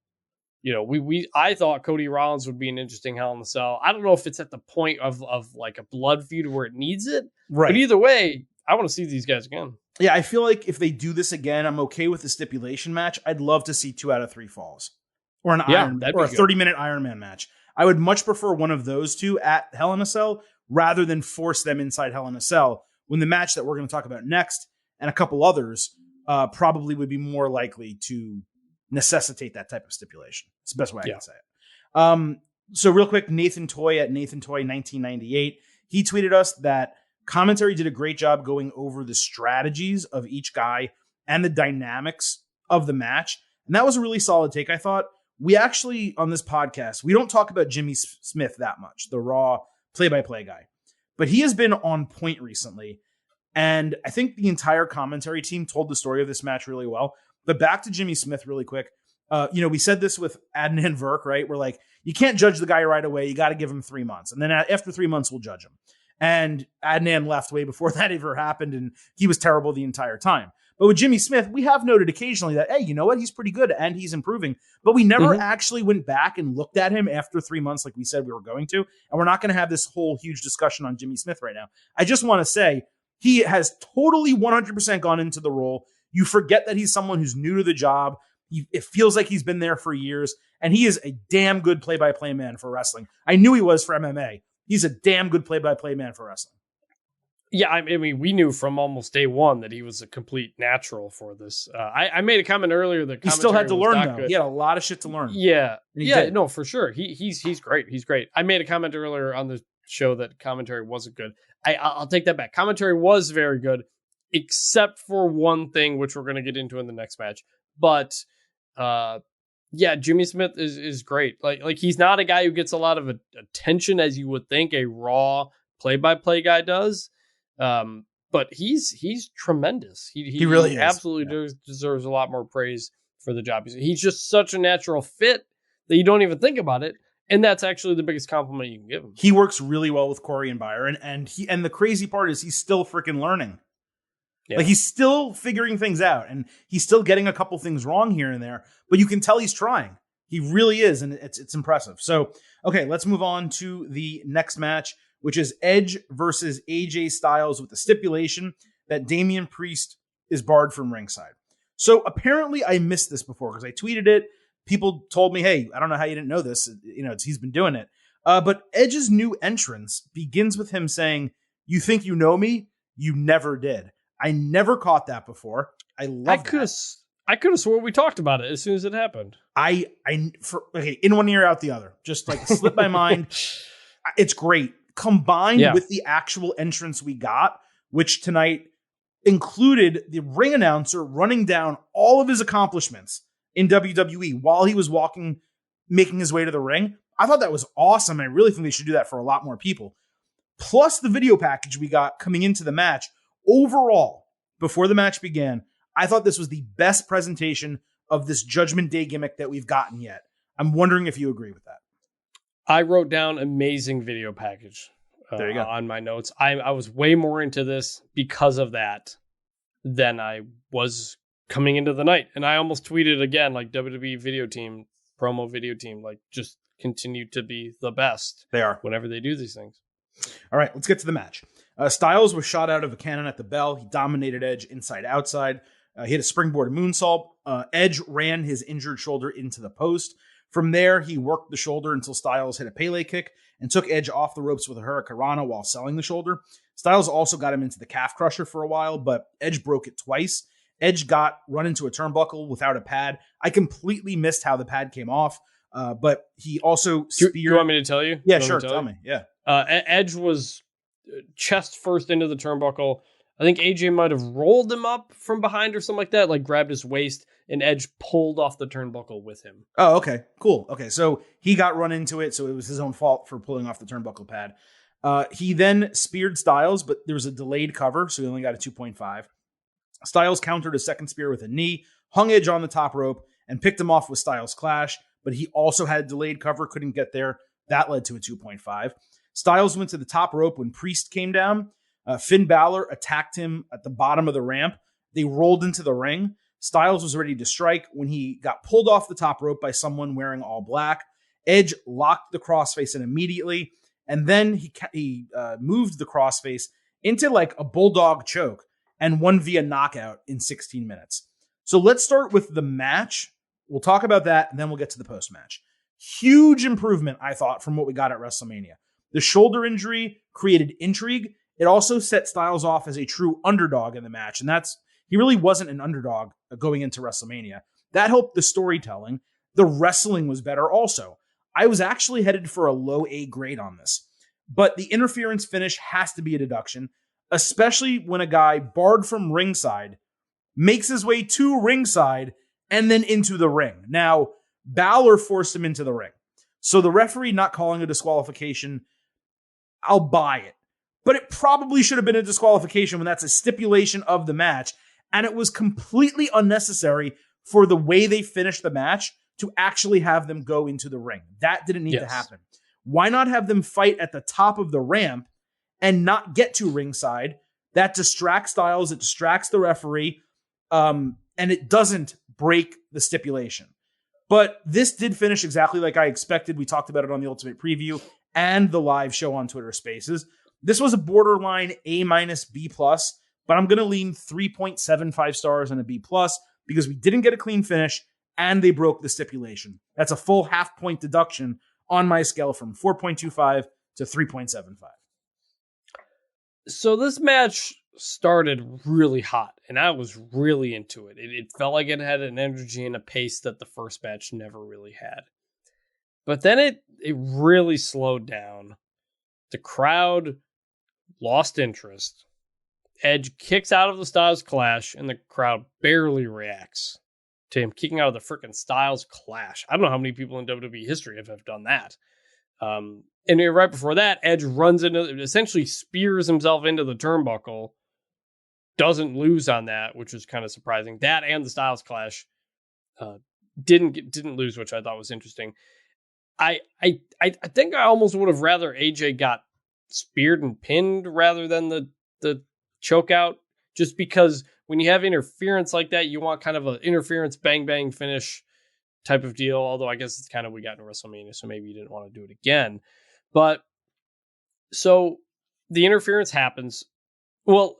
you know, I thought Cody Rollins would be an interesting Hell in a Cell. I don't know if it's at the point of like a blood feud where it needs it, right? But either way, I want to see these guys again. Yeah, I feel like if they do this again, I'm okay with the stipulation match. I'd love to see 2 out of 3 falls. Or a 30-minute Iron Man match. I would much prefer one of those 2 at Hell in a Cell rather than force them inside Hell in a Cell when the match that we're going to talk about next and a couple others probably would be more likely to necessitate that type of stipulation. It's the best way I can say it. So real quick, Nathan Toy at Nathan Toy 1998, he tweeted us that commentary did a great job going over the strategies of each guy and the dynamics of the match. And that was a really solid take. I thought we actually, on this podcast, we don't talk about Jimmy Smith that much, the Raw play-by-play guy, but he has been on point recently. And I think the entire commentary team told the story of this match really well. But back to Jimmy Smith really quick. We said this with Adnan Virk, right? We're like, you can't judge the guy right away. You got to give him 3 months. And then after 3 months, we'll judge him. And Adnan left way before that ever happened. And he was terrible the entire time. But with Jimmy Smith, we have noted occasionally that, hey, you know what? He's pretty good and he's improving. But we never actually went back and looked at him after 3 months like we said we were going to. And we're not going to have this whole huge discussion on Jimmy Smith right now. I just want to say he has totally 100% gone into the role. You forget that he's someone who's new to the job. It feels like he's been there for years. And he is a damn good play-by-play man for wrestling. I knew he was for MMA. He's a damn good play-by-play man for wrestling. Yeah, I mean, we knew from almost day one that he was a complete natural for this. I made a comment earlier that he still had to learn, though. Good. He had a lot of shit to learn. Yeah, no, for sure. He's great. He's great. I made a comment earlier on the show that commentary wasn't good. I'll take that back. Commentary was very good, except for one thing, which we're going to get into in the next match. But Jimmy Smith is great. Like he's not a guy who gets a lot of attention as you would think a Raw play-by-play guy does. But he's tremendous. He really absolutely deserves a lot more praise for the job. He's just such a natural fit that you don't even think about it. And that's actually the biggest compliment you can give him. He works really well with Corey and Byron. And the crazy part is he's still freaking learning. Yeah. Like he's still figuring things out and he's still getting a couple things wrong here and there, but you can tell he's trying. He really is. And it's impressive. So, okay, let's move on to the next match, which is Edge versus AJ Styles with the stipulation that Damian Priest is barred from ringside. So apparently I missed this before because I tweeted it. People told me, hey, I don't know how you didn't know this. He's been doing it. But Edge's new entrance begins with him saying, "You think you know me? You never did." I never caught that before. I love that. I could have sworn we talked about it as soon as it happened. In one ear, out the other. Just like slipped my mind. It's great. Combined with the actual entrance we got, which tonight included the ring announcer running down all of his accomplishments in WWE while he was making his way to the ring. I thought that was awesome. And I really think they should do that for a lot more people. Plus the video package we got coming into the match. Overall, before the match began, I thought this was the best presentation of this Judgment Day gimmick that we've gotten yet. I'm wondering if you agree with that. I wrote down amazing video package there you go. On my notes. I was way more into this because of that than I was coming into the night. And I almost tweeted again, like WWE video team, promo video team, like just continue to be the best. They are. Whenever they do these things. All right, let's get to the match. Styles was shot out of a cannon at the bell. He dominated Edge inside outside. He hit a springboard moonsault. Edge ran his injured shoulder into the post. From there, he worked the shoulder until Styles hit a Pele kick and took Edge off the ropes with a Hurricanrana while selling the shoulder. Styles also got him into the calf crusher for a while, but Edge broke it twice. Edge got run into a turnbuckle without a pad. I completely missed how the pad came off, but he also speared. You want me to tell you? Yeah, sure. Tell me. Yeah. Edge was chest first into the turnbuckle. I think AJ might have rolled him up from behind or something like that, like grabbed his waist, and Edge pulled off the turnbuckle with him. Oh, okay. Cool. Okay, so he got run into it, so it was his own fault for pulling off the turnbuckle pad. He then speared Styles, but there was a delayed cover, so he only got a 2.5. Styles countered a second spear with a knee, hung Edge on the top rope, and picked him off with Styles Clash, but he also had delayed cover, couldn't get there. That led to a 2.5. Styles went to the top rope when Priest came down. Finn Balor attacked him at the bottom of the ramp. They rolled into the ring. Styles was ready to strike when he got pulled off the top rope by someone wearing all black. Edge locked the crossface in immediately, and then he moved the crossface into like a bulldog choke and won via knockout in 16 minutes. So let's start with the match. We'll talk about that, and then we'll get to the post-match. Huge improvement, I thought, from what we got at WrestleMania. The shoulder injury created intrigue. It also set Styles off as a true underdog in the match, and that's He really wasn't an underdog going into WrestleMania. That helped the storytelling. The wrestling was better also. I was actually headed for a low A grade on this. But the interference finish has to be a deduction, especially when a guy barred from ringside makes his way to ringside and then into the ring. Now, Balor forced him into the ring. So the referee not calling a disqualification, I'll buy it. But it probably should have been a disqualification when that's a stipulation of the match. And it was completely unnecessary for the way they finished the match to actually have them go into the ring. That didn't need to happen. Why not have them fight at the top of the ramp and not get to ringside? That distracts Styles. It distracts the referee. And it doesn't break the stipulation. But this did finish exactly like I expected. We talked about it on the Ultimate Preview and the live show on Twitter Spaces. This was a borderline A-B+, but I'm going to lean 3.75 stars and a B+, because we didn't get a clean finish and they broke the stipulation. That's a full half-point deduction on my scale from 4.25 to 3.75. So this match started really hot, and I was really into it. It felt like it had an energy and a pace that the first match never really had. But then it really slowed down. The crowd lost interest. Edge kicks out of the Styles Clash, and the crowd barely reacts to him kicking out of the frickin' Styles Clash. I don't know how many people in WWE history have done that. And right before that, Edge runs into, essentially spears himself into the turnbuckle. Doesn't lose on that, which was kind of surprising. That and the Styles Clash didn't lose, which I thought was interesting. I think I almost would have rather AJ got speared and pinned rather than the choke out, just because when you have interference like that, you want kind of an interference bang bang finish type of deal. Although I guess it's kind of, we got in WrestleMania, so maybe you didn't want to do it again. But so the interference happens. Well,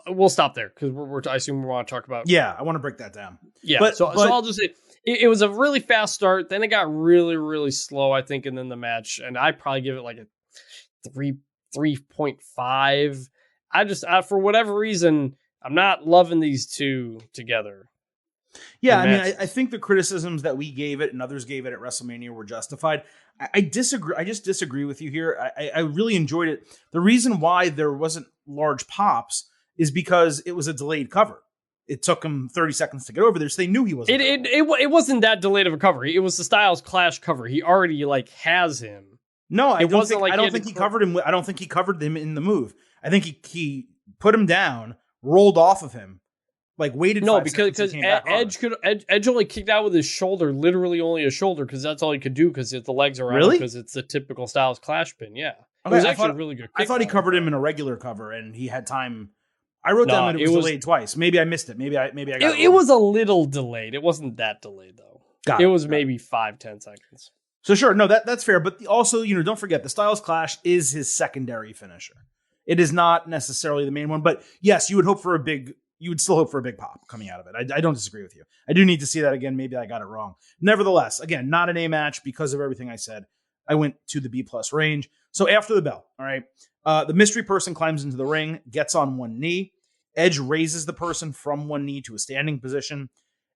we'll stop there because I assume we want to talk about. Yeah, I want to break that down. Yeah, but I'll just say it was a really fast start. Then it got really, really slow, I think, and then the match, and I probably give it like a 3.5. I for whatever reason, I'm not loving these two together. Yeah, I mean, I think the criticisms that we gave it and others gave it at WrestleMania were justified. I disagree. I just disagree with you here. I really enjoyed it. The reason why there wasn't large pops is because it was a delayed cover. It took him 30 seconds to get over there, so they knew he wasn't. It wasn't that delayed of a cover. It was the Styles Clash cover. He already has him. No, I don't think he covered him. I don't think he covered him in the move. I think he put him down, rolled off of him, like waited. No, because Edge only kicked out with his shoulder, literally only his shoulder, because that's all he could do. Because the legs are out, because it's the typical Styles Clash pin. Yeah, okay, it was actually a really good. I thought he covered him in a regular cover, and he had time. I wrote down that it was delayed twice. Maybe I missed it. Maybe I got it was a little delayed. It wasn't that delayed though. It was maybe 5-10 seconds. So sure, no, that's fair. But also, don't forget the Styles Clash is his secondary finisher. It is not necessarily the main one. But yes, you would still hope for a big pop coming out of it. I don't disagree with you. I do need to see that again. Maybe I got it wrong. Nevertheless, again, not an A match because of everything I said. I went to the B+ range. So after the bell, all right, the mystery person climbs into the ring, gets on one knee. Edge raises the person from one knee to a standing position.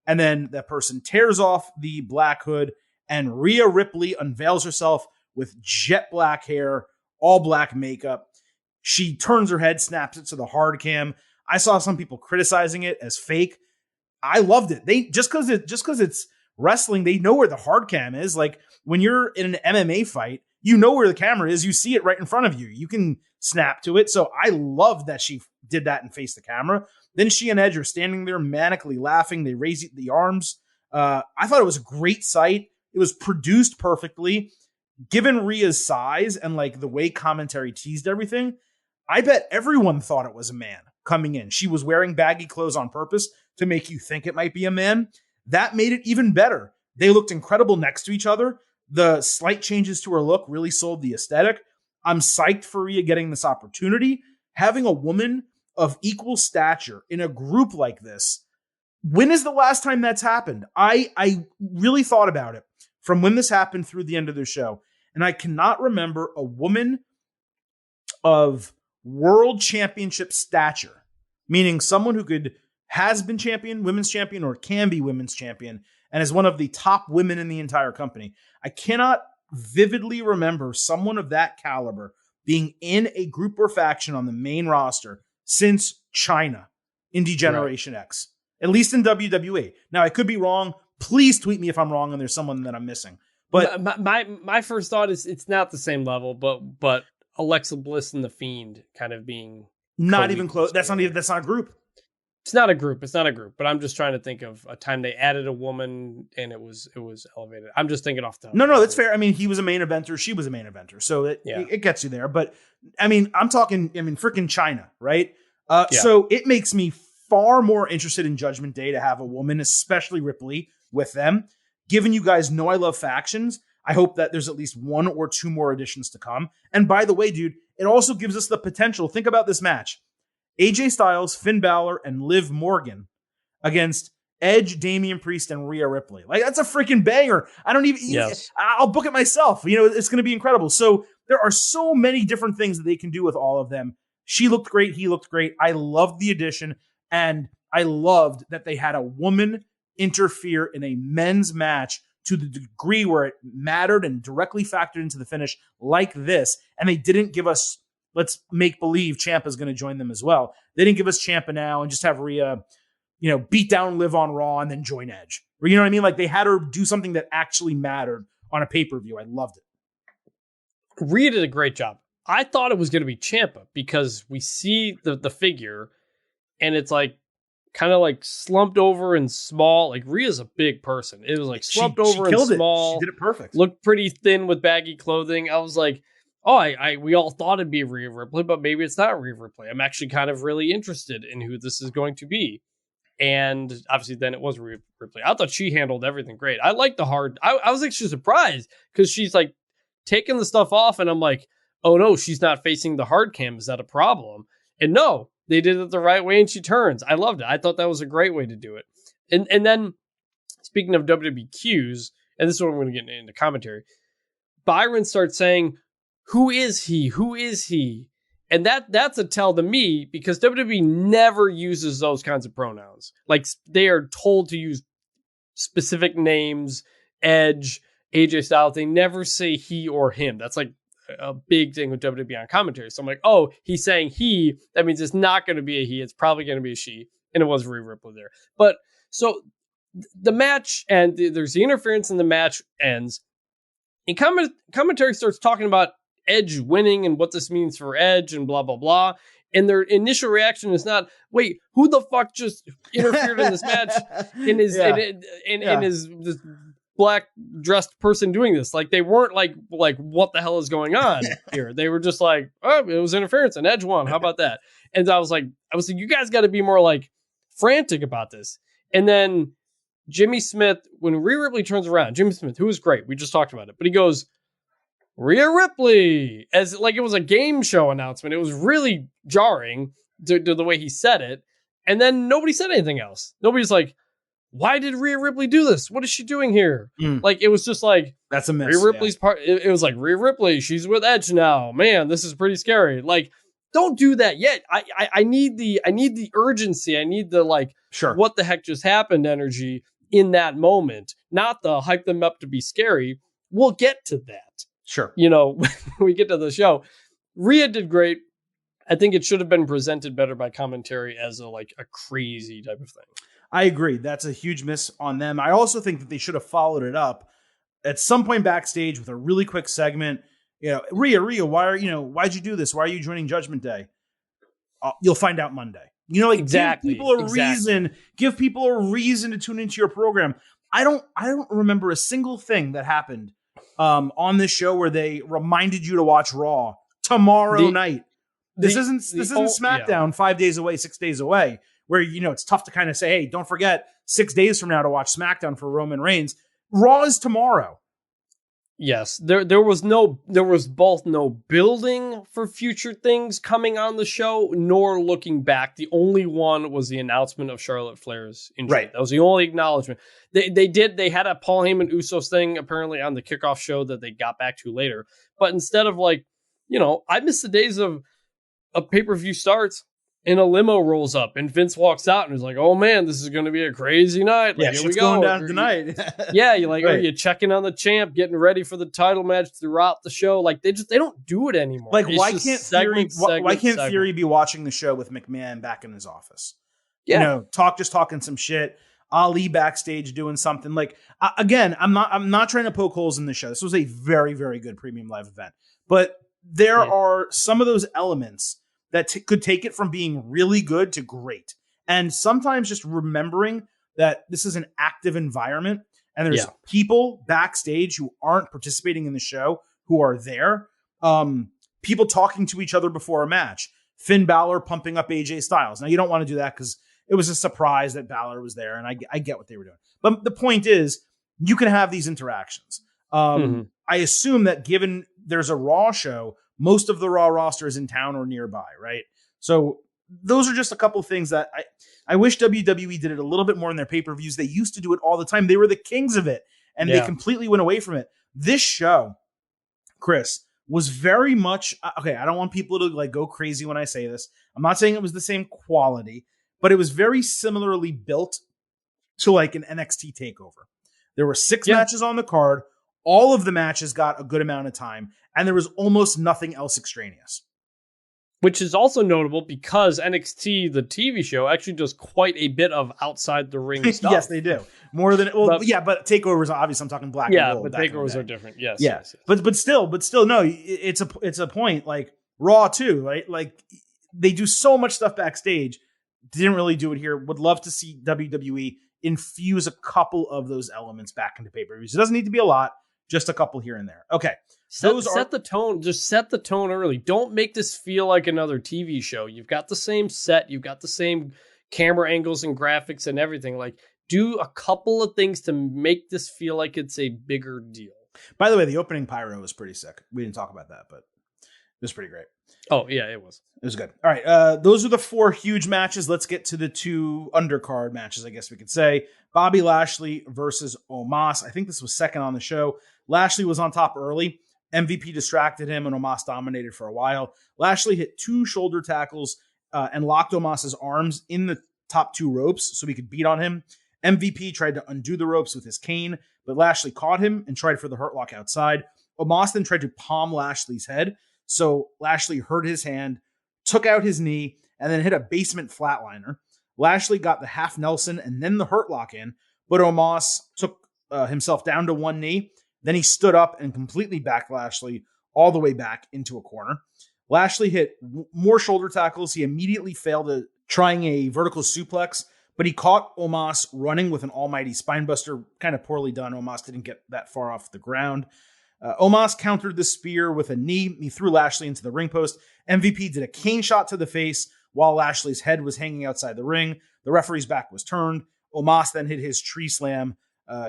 And then that person tears off the black hood, and Rhea Ripley unveils herself with jet black hair, all black makeup. She turns her head, snaps it to the hard cam. I saw some people criticizing it as fake. I loved it. They just because it's wrestling, they know where the hard cam is. Like when you're in an MMA fight, you know where the camera is. You see it right in front of you. You can snap to it. So I love that she did that and faced the camera. Then she and Edge are standing there manically laughing. They raise the arms. I thought it was a great sight. It was produced perfectly. Given Rhea's size and like the way commentary teased everything, I bet everyone thought it was a man coming in. She was wearing baggy clothes on purpose to make you think it might be a man. That made it even better. They looked incredible next to each other. The slight changes to her look really sold the aesthetic. I'm psyched for Rhea getting this opportunity. Having a woman of equal stature in a group like this, when is the last time that's happened? I really thought about it from when this happened through the end of the show, and I cannot remember a woman of world championship stature, meaning someone who could has been champion, women's champion, or can be women's champion, and is one of the top women in the entire company. I cannot vividly remember someone of that caliber being in a group or faction on the main roster since China in D-Generation X, at least in WWE. Now, I could be wrong. Please tweet me if I'm wrong and there's someone that I'm missing. But my first thought is it's not the same level, but Alexa Bliss and The Fiend kind of being not even close. That's not a group. It's not a group. But I'm just trying to think of a time they added a woman and it was elevated. I'm just thinking off the top. No, that's fair. I mean, he was a main eventer. She was a main eventer. So it gets you there. But I mean, freaking China, right? So it makes me far more interested in Judgment Day to have a woman, especially Ripley, with them. Given you guys know I love factions, I hope that there's at least 1 or 2 more additions to come. And by the way, dude, it also gives us the potential. Think about this match. AJ Styles, Finn Balor, and Liv Morgan against Edge, Damian Priest, and Rhea Ripley. Like, that's a freaking banger. I'll book it myself. It's going to be incredible. So there are so many different things that they can do with all of them. She looked great. He looked great. I loved the addition. And I loved that they had a woman interfere in a men's match to the degree where it mattered and directly factored into the finish like this. And they didn't give us, let's make believe Ciampa's going to join them as well. They didn't give us Ciampa now and just have Rhea, beat down Liv on Raw and then join Edge. You know what I mean? Like, they had her do something that actually mattered on a pay-per-view. I loved it. Rhea did a great job. I thought it was going to be Ciampa because we see the figure and it's like, kind of like slumped over and small. Like, Rhea's a big person. It was like slumped over and small. She did it perfect. Looked pretty thin with baggy clothing. I was like, we all thought it'd be Rhea Ripley, but maybe it's not Rhea Ripley. I'm actually kind of really interested in who this is going to be. And obviously then it was Rhea Ripley. I thought she handled everything great. I liked the hard. I was actually surprised because she's like taking the stuff off and I'm like, oh no, she's not facing the hard cam. Is that a problem? And no, they did it the right way and she turns. I loved it. I thought that was a great way to do it. And then, speaking of WWE cues, and this is what I'm going to get into commentary, Byron starts saying, who is he? Who is he? And that's a tell to me because WWE never uses those kinds of pronouns. Like, they are told to use specific names, Edge, AJ Styles. They never say he or him. That's like a big thing with WWE on commentary. So I'm like, oh, he's saying he. That means it's not going to be a he. It's probably going to be a she. And it was Rhea Ripley there. But so the match and there's the interference and the match ends. And commentary starts talking about Edge winning and what this means for Edge and blah, blah, blah. And their initial reaction is not, wait, who the fuck just interfered in this match in his this black dressed person doing this? Like, they weren't like what the hell is going on here? They were just like, oh, it was interference and Edge won. How about that? And I was like, you guys got to be more like frantic about this. And then Jimmy Smith, when Rhea Ripley turns around, Jimmy Smith, who was great, we just talked about it, but he goes, Rhea Ripley, as like it was a game show announcement. It was really jarring to the way he said it. And then nobody said anything else. Nobody's like, why did Rhea Ripley do this? What is she doing here? Like, it was just like, that's a mess. Rhea Ripley's part. It was like, Rhea Ripley, she's with Edge now. Man, this is pretty scary. Like, don't do that yet. I need the urgency. I need the like, sure, what the heck just happened energy in that moment, not the hype them up to be scary. We'll get to that. Sure. When we get to the show, Rhea did great. I think it should have been presented better by commentary as a crazy type of thing. I agree. That's a huge miss on them. I also think that they should have followed it up at some point backstage with a really quick segment. Rhea, why'd you do this? Why are you joining Judgment Day? You'll find out Monday. Exactly. Give people a reason to tune into your program. I don't remember a single thing that happened on this show where they reminded you to watch Raw tomorrow night. This isn't SmackDown 5 days away, 6 days away, where it's tough to kind of say, hey, don't forget 6 days from now to watch SmackDown for Roman Reigns. Raw is tomorrow. Yes, there was both no building for future things coming on the show, nor looking back. The only one was the announcement of Charlotte Flair's injury. Right. That was the only acknowledgement. They had a Paul Heyman Usos thing apparently on the kickoff show that they got back to later. But instead of I miss the days of pay-per-view starts and a limo rolls up and Vince walks out and is like, oh man, this is going to be a crazy night. Like, here we go. Going down tonight. Yeah. You're like, right. Are you checking on the champ, getting ready for the title match throughout the show? Like they don't do it anymore. Like why can't Theory be watching the show with McMahon back in his office? Yeah. You know, talking some shit. Ali backstage doing something like, again, I'm not trying to poke holes in the show. This was a very, very good premium live event, but there are some of those elements that could take it from being really good to great. And sometimes just remembering that this is an active environment and there's people backstage who aren't participating in the show who are there. People talking to each other before a match. Finn Balor pumping up AJ Styles. Now you don't want to do that because it was a surprise that Balor was there, and I get what they were doing. But the point is, you can have these interactions. I assume that given there's a Raw show, most of the Raw roster is in town or nearby, right? So those are just a couple of things that I wish WWE did it a little bit more in their pay-per-views. They used to do it all the time. They were the kings of it, and they completely went away from it. This show, Chris, was very much, okay, I don't want people to like go crazy when I say this. I'm not saying it was the same quality, but it was very similarly built to like an NXT takeover. There were 6 matches on the card. All of the matches got a good amount of time, and there was almost nothing else extraneous. Which is also notable because NXT, the TV show, actually does quite a bit of outside the ring stuff. Yes, they do. More than, but takeovers, obviously, I'm talking black and gold. Yeah, but takeovers are different. Yes. But still, no, it's a point. Like Raw too, right? Like they do so much stuff backstage. Didn't really do it here. Would love to see WWE infuse a couple of those elements back into pay-per-views. It doesn't need to be a lot, just a couple here and there. Okay. Set the tone. Just set the tone early. Don't make this feel like another TV show. You've got the same set. You've got the same camera angles and graphics and everything. Like, do a couple of things to make this feel like it's a bigger deal. By the way, the opening pyro was pretty sick. We didn't talk about that, but it was pretty great. Oh, yeah, it was. It was good. All right. Those are the 4 huge matches. Let's get to the 2 undercard matches, I guess we could say. Bobby Lashley versus Omos. I think this was second on the show. Lashley was on top early. MVP distracted him, and Omos dominated for a while. Lashley hit 2 shoulder tackles and locked Omos's arms in the top 2 ropes so he could beat on him. MVP tried to undo the ropes with his cane, but Lashley caught him and tried for the hurt lock outside. Omos then tried to palm Lashley's head, so Lashley hurt his hand, took out his knee, and then hit a basement flatliner. Lashley got the half Nelson and then the hurt lock in, but Omos took himself down to 1 knee. Then he stood up and completely backed Lashley all the way back into a corner. Lashley hit more shoulder tackles. He immediately failed at trying a vertical suplex, but he caught Omos running with an almighty spinebuster. Kind of poorly done. Omos didn't get that far off the ground. Omos countered the spear with a knee. He threw Lashley into the ring post. MVP did a cane shot to the face while Lashley's head was hanging outside the ring. The referee's back was turned. Omos then hit his tree slam,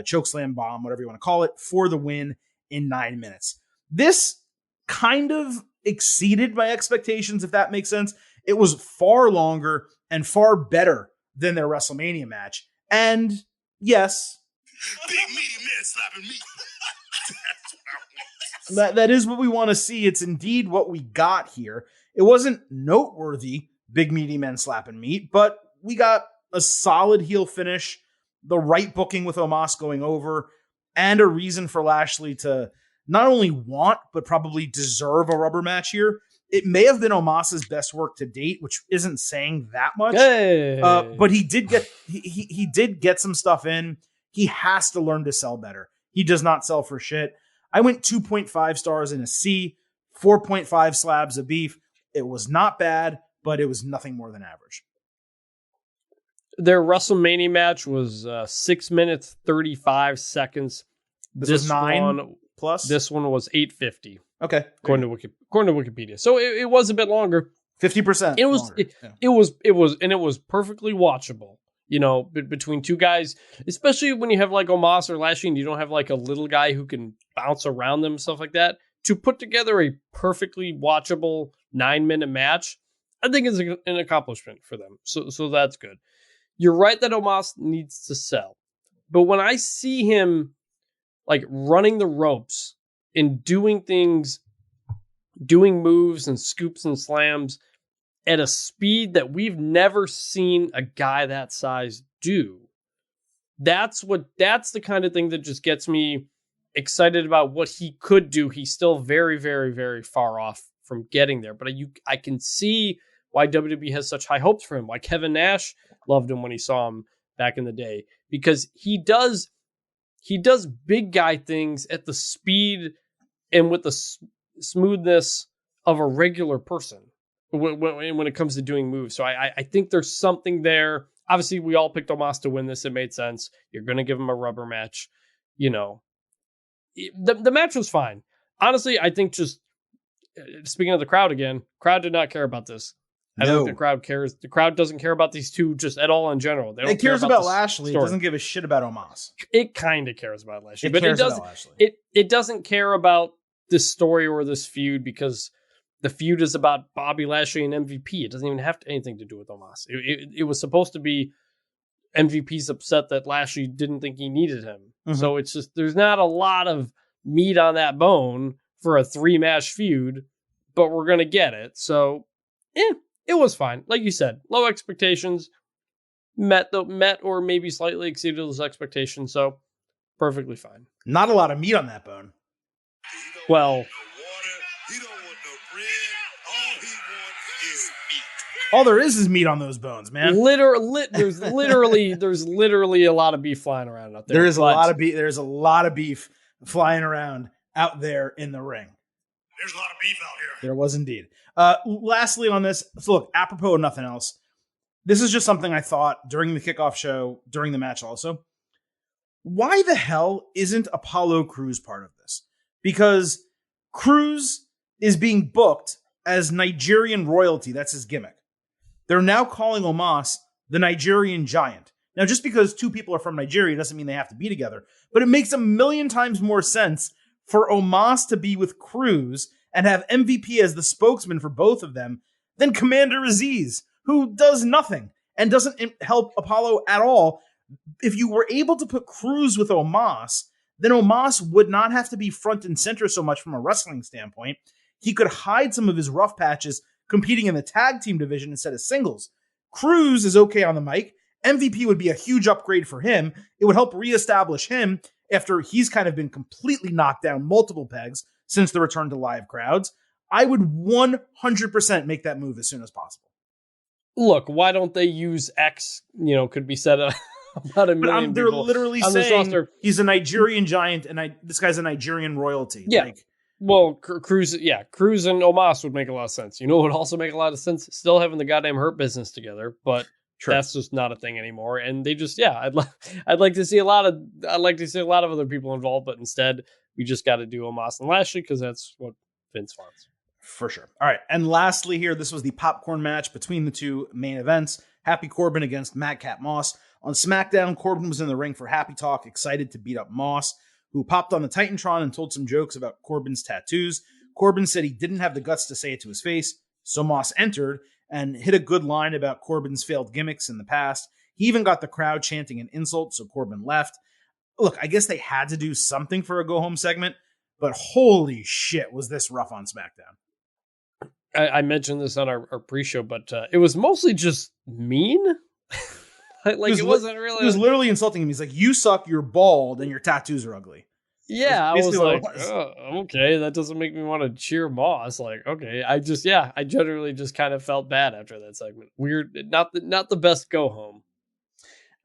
choke slam bomb, whatever you want to call it, for the win in 9 minutes. This kind of exceeded my expectations, if that makes sense. It was far longer and far better than their WrestleMania match. And yes, big meaty man slapping me. That is what we want to see. It's indeed what we got here. It wasn't noteworthy, big meaty men slapping meat, but we got a solid heel finish, the right booking with Omos going over, and a reason for Lashley to not only want, but probably deserve a rubber match here. It may have been Omos's best work to date, which isn't saying that much. Hey. But he did get he did get some stuff in. He has to learn to sell better. He does not sell for shit. I went 2.5 stars in a C, 4.5 slabs of beef. It was not bad, but it was nothing more than average. Their WrestleMania match was 6 minutes, 35 seconds. This was 9 plus? This one was 8:50. Okay. According to Wikipedia. So it was a bit longer. 50%. It was perfectly watchable. You know, between two guys, especially when you have like Omos or Lashley and you don't have like a little guy who can bounce around them and stuff like that, to put together a perfectly watchable 9-minute match, I think is an accomplishment for them. So that's good. You're right that Omos needs to sell. But when I see him like running the ropes and doing things, doing moves and scoops and slams, at a speed that we've never seen a guy that size do. That's the kind of thing that just gets me excited about what he could do. He's still very, very, very far off from getting there, but I can see why WWE has such high hopes for him. Why Kevin Nash loved him when he saw him back in the day, because he does big guy things at the speed and with the smoothness of a regular person when it comes to doing moves. So I think there's something there. Obviously, we all picked Omos to win this. It made sense. You're going to give him a rubber match. You know, the match was fine. Honestly, I think just speaking of the crowd again, crowd did not care about this. I don't think the crowd cares. The crowd doesn't care about these two just at all in general. They don't it cares about Lashley. It doesn't give a shit about Omos. It kind of cares about Lashley. It doesn't care about this story or this feud, because the feud is about Bobby Lashley and MVP. It doesn't even have anything to do with Omos. It was supposed to be MVP's upset that Lashley didn't think he needed him. Mm-hmm. So it's just, there's not a lot of meat on that bone for a 3-match feud, but we're going to get it. So, it was fine. Like you said, low expectations, met or maybe slightly exceeded those expectations. So, perfectly fine. Not a lot of meat on that bone. Well, all there is meat on those bones, man. There's literally a lot of beef flying around out there. There's a lot of beef flying around out there in the ring. There's a lot of beef out here. There was indeed. Lastly on this, so look, apropos of nothing else, this is just something I thought during the kickoff show, during the match also. Why the hell isn't Apollo Crews part of this? Because Crews is being booked as Nigerian royalty. That's his gimmick. They're now calling Omos the Nigerian Giant. Now, just because two people are from Nigeria doesn't mean they have to be together, but it makes a million times more sense for Omos to be with Crews and have MVP as the spokesman for both of them than Commander Aziz, who does nothing and doesn't help Apollo at all. If you were able to put Crews with Omos, then Omos would not have to be front and center so much from a wrestling standpoint. He could hide some of his rough patches competing in the tag team division instead of singles. Crews is okay on the mic. MVP would be a huge upgrade for him. It would help reestablish him after he's kind of been completely knocked down multiple pegs since the return to live crowds. I would 100% make that move as soon as possible. Look, why don't they use X? Could be said about a million they're people literally saying he's a Nigerian giant and this guy's a Nigerian royalty. Yeah. Well, Crews and Omos would make a lot of sense. It would also make a lot of sense still having the goddamn Hurt Business together, but that's just not a thing anymore. And they just, I'd like to see a lot of other people involved, but instead we just got to do Omos and Lashley because that's what Vince wants. For sure. All right. And lastly here, this was the popcorn match between the two main events. Happy Corbin against Madcap Moss. On SmackDown, Corbin was in the ring for Happy Talk, excited to beat up Moss, who popped on the Titantron and told some jokes about Corbin's tattoos. Corbin said he didn't have the guts to say it to his face, so Moss entered and hit a good line about Corbin's failed gimmicks in the past. He even got the crowd chanting an insult, so Corbin left. Look, I guess they had to do something for a go-home segment, but holy shit, was this rough on SmackDown. I mentioned this on our pre-show, but it was mostly just mean. It wasn't really. He was literally insulting him. He's like, "You suck. You're bald, and your tattoos are ugly." Yeah, I was like, okay, that doesn't make me want to cheer Moss. Like, okay, I generally just kind of felt bad after that segment. Weird, not the best go home.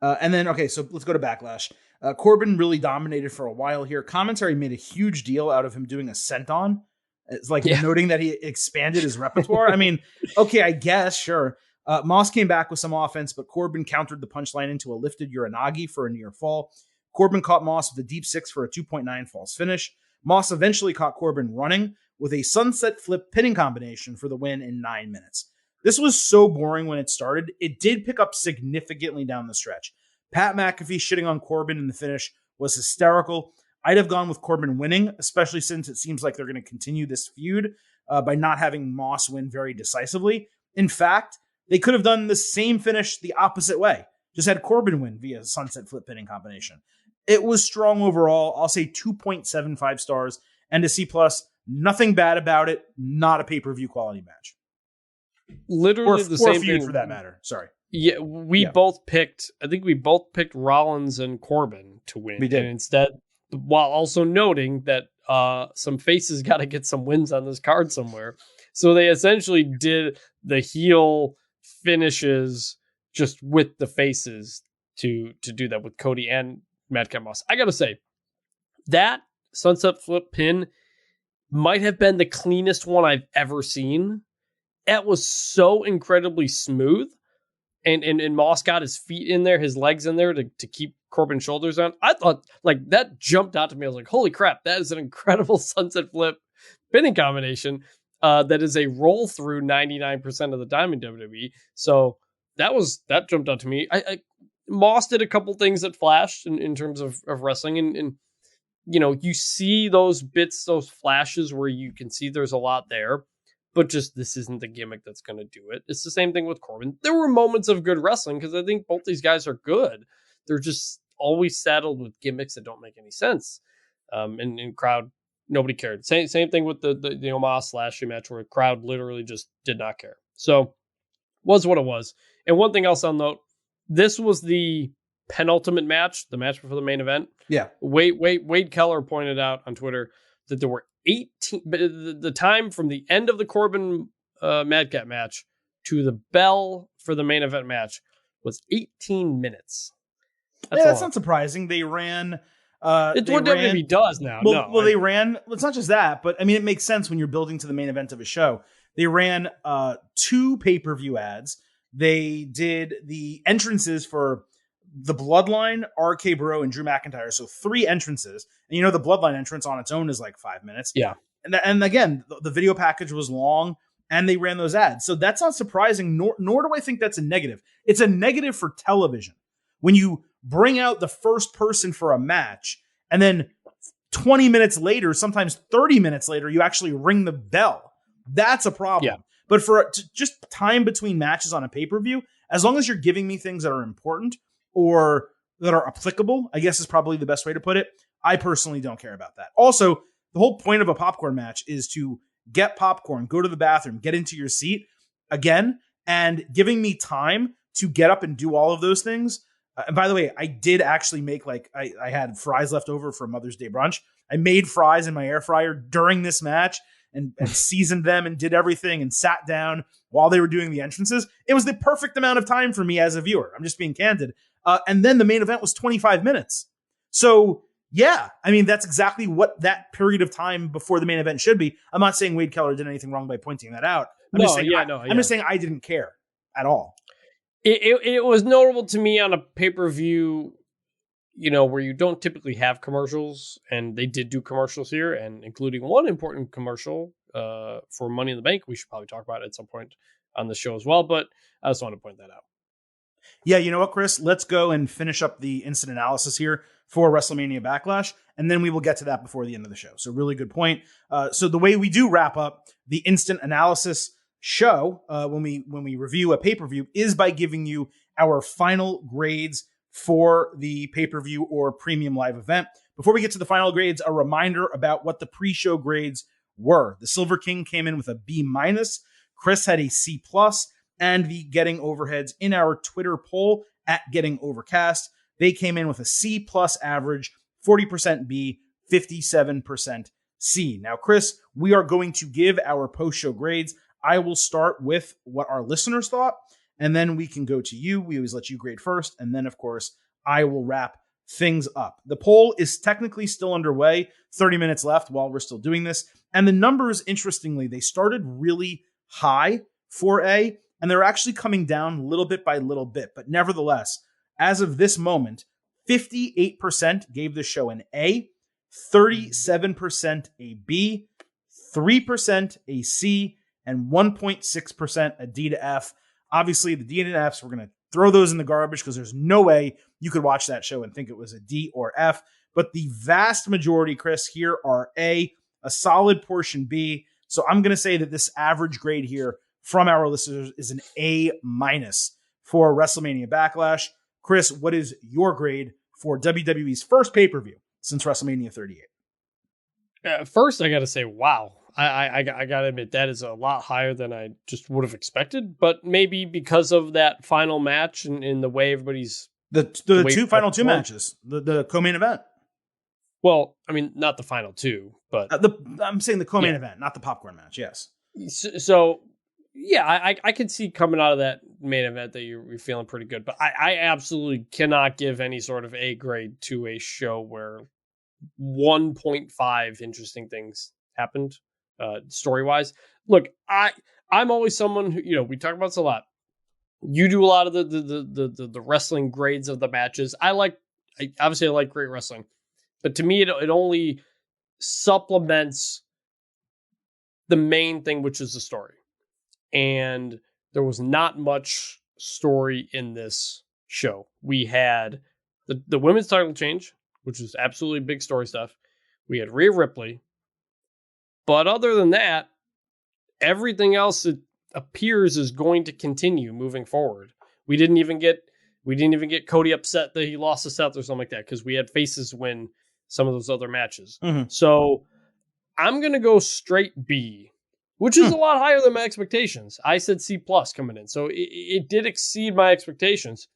And then, okay, so let's go to Backlash. Corbin really dominated for a while here. Commentary made a huge deal out of him doing a senton. It's like noting that he expanded his repertoire. I mean, okay, I guess, sure. Moss came back with some offense, but Corbin countered the punchline into a lifted Uranagi for a near fall. Corbin caught Moss with a deep 6 for a 2.9 false finish. Moss eventually caught Corbin running with a sunset flip pinning combination for the win in 9 minutes. This was so boring when it started. It did pick up significantly down the stretch. Pat McAfee shitting on Corbin in the finish was hysterical. I'd have gone with Corbin winning, especially since it seems like they're going to continue this feud by not having Moss win very decisively. In fact, they could have done the same finish the opposite way. Just had Corbin win via sunset flip pinning combination. It was strong overall. I'll say 2.75 stars and a C+. Nothing bad about it. Not a pay-per-view quality match. literally the same feud thing for that matter. Sorry. Yeah, we both picked. I think we both picked Rollins and Corbin to win. We did. And instead, while also noting that some faces got to get some wins on this card somewhere, so they essentially did the heel finishes just with the faces to do that with Cody and Madcap Moss. I gotta say, that sunset flip pin might have been the cleanest one I've ever seen. It was so incredibly smooth. And Moss got his feet in there, his legs in there to keep Corbin's shoulders on. I thought, like, that jumped out to me. I was like, holy crap, that is an incredible sunset flip pinning combination that is a roll through 99% of the time in WWE. So that jumped out to me. Moss did a couple things that flashed in terms of wrestling. And, you know, you see those bits, those flashes where you can see there's a lot there. But just this isn't the gimmick that's going to do it. It's the same thing with Corbin. There were moments of good wrestling because I think both these guys are good. They're just always saddled with gimmicks that don't make any sense. And crowd, nobody cared. Same thing with the Omos Lashley match where the crowd literally just did not care. So was what it was. And one thing else I'll note, this was the penultimate match, the match before the main event. Yeah. Wade Keller pointed out on Twitter that there were 18, the time from the end of the Corbin Madcap match to the bell for the main event match was 18 minutes. That's not surprising. They ran. It's what WWE does now. They ran. It's not just that, but I mean, it makes sense when you're building to the main event of a show. They ran 2 pay-per-view ads. They did the entrances for the Bloodline, RK Bro, and Drew McIntyre. So 3 entrances. And you know, the Bloodline entrance on its own is like 5 minutes. Yeah. And again, the video package was long and they ran those ads. So that's not surprising, nor do I think that's a negative. It's a negative for television. When you bring out the first person for a match and then 20 minutes later, sometimes 30 minutes later, you actually ring the bell. That's a problem. Yeah. But for just time between matches on a pay-per-view, as long as you're giving me things that are important or that are applicable, I guess is probably the best way to put it, I personally don't care about that. Also, the whole point of a popcorn match is to get popcorn, go to the bathroom, get into your seat again, and giving me time to get up and do all of those things. And by the way, I did actually make I had fries left over for Mother's Day brunch. I made fries in my air fryer during this match and seasoned them and did everything and sat down while they were doing the entrances. It was the perfect amount of time for me as a viewer. I'm just being candid. And then the main event was 25 minutes. So yeah, I mean, that's exactly what that period of time before the main event should be. I'm not saying Wade Keller did anything wrong by pointing that out. I'm just saying I didn't care at all. It was notable to me on a pay-per-view, you know, where you don't typically have commercials, and they did do commercials here, and including one important commercial for Money in the Bank. We should probably talk about it at some point on the show as well, but I just want to point that out. Yeah, you know what, Chris? Let's go and finish up the instant analysis here for WrestleMania Backlash, and then we will get to that before the end of the show. So really good point. So the way we do wrap up the instant analysis show when we review a pay-per-view is by giving you our final grades for the pay-per-view or premium live event. Before we get to the final grades, a reminder about what the pre-show grades were. The Silver King came in with a B-. Chris had a C+, and the Getting Overheads in our Twitter poll at Getting Overcast, they came in with a C+ average, 40% B, 57% C. Now, Chris, we are going to give our post-show grades. I will start with what our listeners thought, and then we can go to you. We always let you grade first, and then, of course, I will wrap things up. The poll is technically still underway, 30 minutes left while we're still doing this, and the numbers, interestingly, they started really high for A, and they're actually coming down little bit by little bit, but nevertheless, as of this moment, 58% gave the show an A, 37% a B, 3% a C, and 1.6% a D to F. Obviously, the D and Fs, we're going to throw those in the garbage because there's no way you could watch that show and think it was a D or F. But the vast majority, Chris, here are a solid portion B. So I'm going to say that this average grade here from our listeners is an A- for WrestleMania Backlash. Chris, what is your grade for WWE's first pay-per-view since WrestleMania 38? First, I got to say, wow. I gotta admit that is a lot higher than I just would have expected. But maybe because of that final match and in the way everybody's the final two matches, the co-main event. Well, I mean, not the final two, but I'm saying the co-main event, not the popcorn match. Yes. So yeah, I could see coming out of that main event that you're feeling pretty good, but I absolutely cannot give any sort of A grade to a show where 1.5 interesting things happened story wise. Look, I'm always someone who, we talk about this a lot. You do a lot of the wrestling grades of the matches. I obviously like great wrestling, but to me it only supplements the main thing, which is the story. And there was not much story in this show. We had the women's title change, which is absolutely big story stuff. We had Rhea Ripley. But other than that, everything else it appears is going to continue moving forward. We didn't even get Cody upset that he lost to Seth or something like that, because we had faces win some of those other matches. Mm-hmm. So I'm going to go straight B, which is a lot higher than my expectations. I said C+ coming in. So it did exceed my expectations.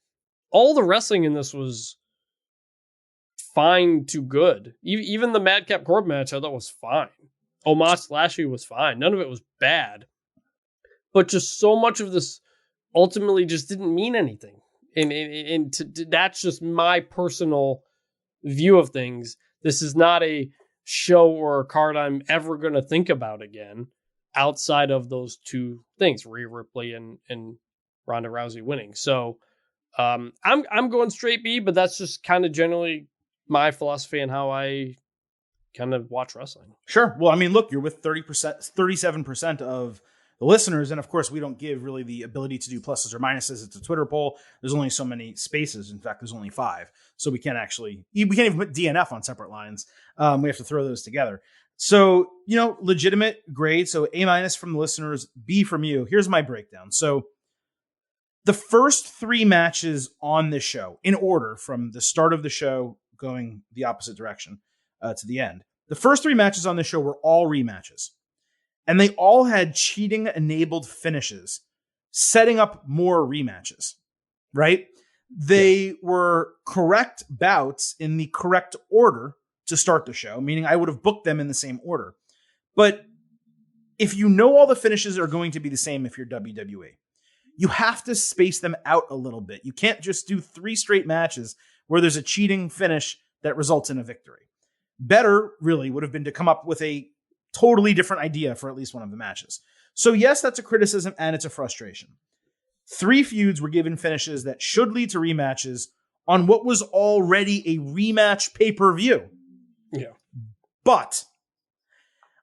All the wrestling in this was fine to good. Even the Madcap Corbin match I thought was fine. Omos Lashley was fine. None of it was bad. But just so much of this ultimately just didn't mean anything. And that's just my personal view of things. This is not a show or a card I'm ever going to think about again outside of those two things, Rhea Ripley and Ronda Rousey winning. So I'm going straight B, but that's just kind of generally my philosophy and how I kind of watch wrestling. Sure. Well, I mean, look, you're with 37% of the listeners. And of course, we don't give really the ability to do pluses or minuses. It's a Twitter poll. There's only so many spaces. In fact, there's only 5. So we can't even put DNF on separate lines. We have to throw those together. So, legitimate grade. So A- from the listeners, B from you. Here's my breakdown. So the first 3 matches on this show, in order from the start of the show going the opposite direction to the end, the first 3 matches on this show were all rematches. And they all had cheating-enabled finishes, setting up more rematches, right? They were correct bouts in the correct order to start the show, meaning I would have booked them in the same order. But if you know all the finishes are going to be the same if you're WWE, you have to space them out a little bit. You can't just do 3 straight matches where there's a cheating finish that results in a victory. Better, really, would have been to come up with a totally different idea for at least one of the matches. So yes, that's a criticism and it's a frustration. 3 feuds were given finishes that should lead to rematches on what was already a rematch pay-per-view. Yeah. But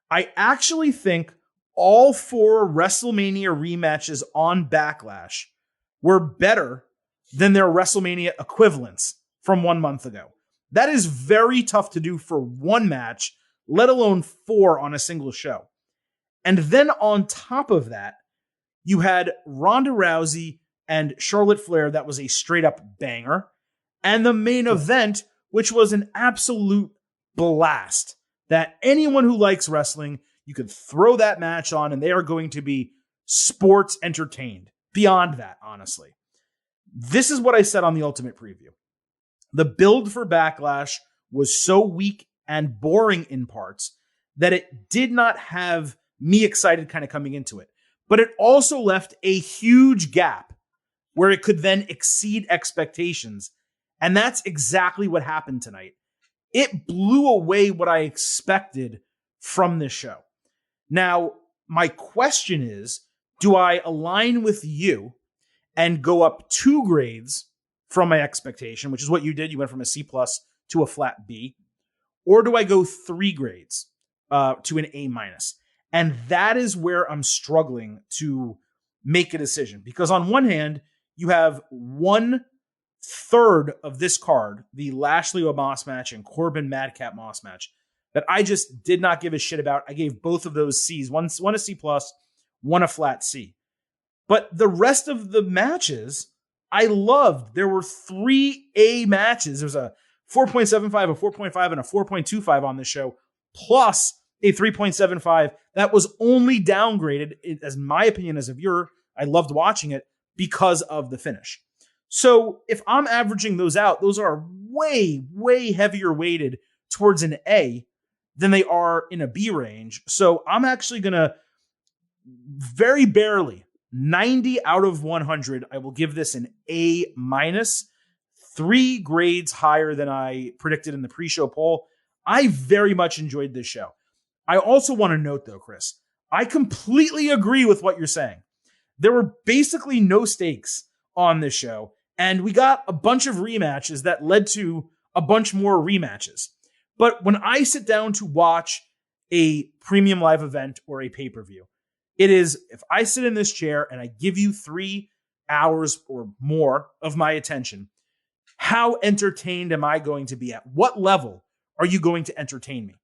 I actually think all 4 WrestleMania rematches on Backlash were better than their WrestleMania equivalents from 1 month ago. That is very tough to do for one match, let alone 4 on a single show. And then on top of that, you had Ronda Rousey and Charlotte Flair. That was a straight up banger. And the main event, which was an absolute blast, that anyone who likes wrestling, you could throw that match on and they are going to be sports entertained. Beyond that, honestly. This is what I said on the Ultimate Preview. The build for Backlash was so weak and boring in parts that it did not have me excited kind of coming into it. But it also left a huge gap where it could then exceed expectations. And that's exactly what happened tonight. It blew away what I expected from this show. Now, my question is, do I align with you and go up 2 grades from my expectation, which is what you did? You went from a C+ to a flat B. Or do I go 3 grades to an A-? And that is where I'm struggling to make a decision. Because on one hand, you have 1/3 of this card, the Lashley Omos match and Corbin Madcap Moss match, that I just did not give a shit about. I gave both of those C's, one a C+, one a flat C. But the rest of the matches, I loved. There were 3 A matches. There was a 4.75, a 4.5, and a 4.25 on this show, plus a 3.75 that was only downgraded, as my opinion as a viewer. I loved watching it because of the finish. So if I'm averaging those out, those are way, way heavier weighted towards an A than they are in a B range. So I'm actually going to very barely 90 out of 100. I will give this an A minus, 3 grades higher than I predicted in the pre-show poll. I very much enjoyed this show. I also want to note though, Chris, I completely agree with what you're saying. There were basically no stakes on this show, and we got a bunch of rematches that led to a bunch more rematches. But when I sit down to watch a premium live event or a pay-per-view, it is, if I sit in this chair and I give you 3 hours or more of my attention, how entertained am I going to be at? What level are you going to entertain me?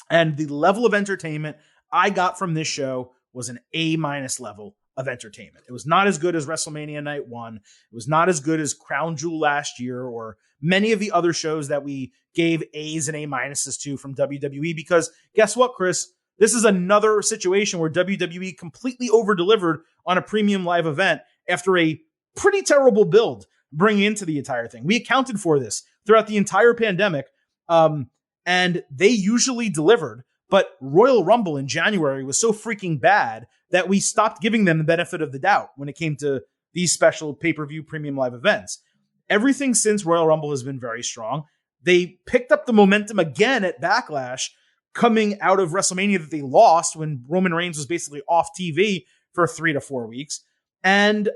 And the level of entertainment I got from this show was an A- level of entertainment. It was not as good as WrestleMania Night 1. It was not as good as Crown Jewel last year or many of the other shows that we gave A's and A- to from WWE, because guess what, Chris? This is another situation where WWE completely over-delivered on a premium live event after a pretty terrible build bringing into the entire thing. We accounted for this throughout the entire pandemic, and they usually delivered. But Royal Rumble in January was so freaking bad that we stopped giving them the benefit of the doubt when it came to these special pay-per-view premium live events. Everything since Royal Rumble has been very strong. They picked up the momentum again at Backlash, coming out of WrestleMania that they lost when Roman Reigns was basically off TV for 3 to 4 weeks. And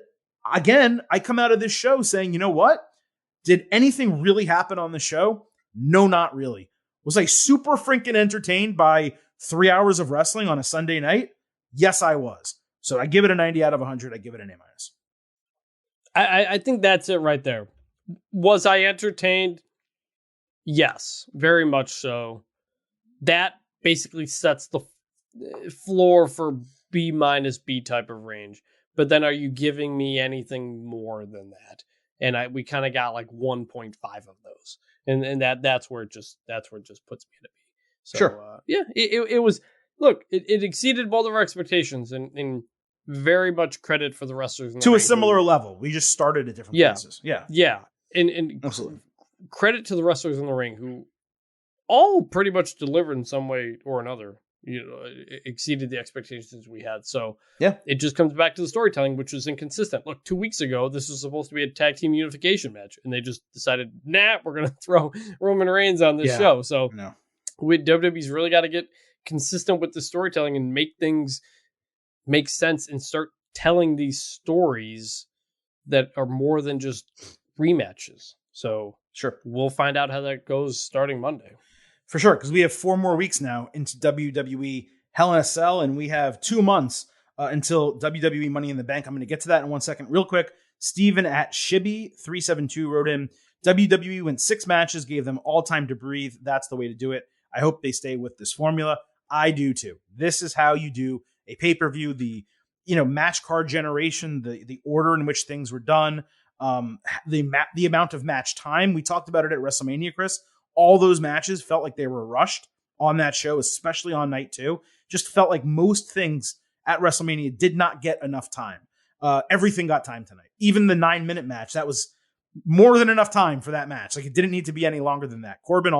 again, I come out of this show saying, you know what? Did anything really happen on the show? No, not really. Was I super freaking entertained by 3 hours of wrestling on a Sunday night? Yes, I was. So I give it a 90 out of 100. I give it an A minus. I think that's it right there. Was I entertained? Yes, very much so. That basically sets the floor for B minus B type of range. But then are you giving me anything more than that? And we kind of got like 1.5 of those. And that's where it just puts me at a B. So sure. It was, look, it exceeded both of our expectations, and very much credit for the wrestlers to a similar level. We just started at different places. Yeah. And absolutely credit to the wrestlers in the ring who all pretty much delivered in some way or another. Exceeded the expectations we had. So it just comes back to the storytelling, which was inconsistent. Look, 2 weeks ago, this was supposed to be a tag team unification match, and they just decided, we're going to throw Roman Reigns on this show. So WWE's really got to get consistent with the storytelling and make things make sense and start telling these stories that are more than just rematches. So we'll find out how that goes starting Monday. For sure, because we have 4 more weeks now into WWE Hell in a Cell, and we have 2 months until WWE Money in the Bank. I'm going to get to that in 1 second. Real quick, Steven at Shibby372 wrote in, WWE went 6 matches, gave them all time to breathe. That's the way to do it. I hope they stay with this formula. I do too. This is how you do a pay-per-view, the match card generation, the order in which things were done, the amount of match time. We talked about it at WrestleMania, Chris. All those matches felt like they were rushed on that show, especially on night 2. Just felt like most things at WrestleMania did not get enough time. Everything got time tonight. Even the 9-minute match, that was more than enough time for that match. Like, it didn't need to be any longer than that. Corbin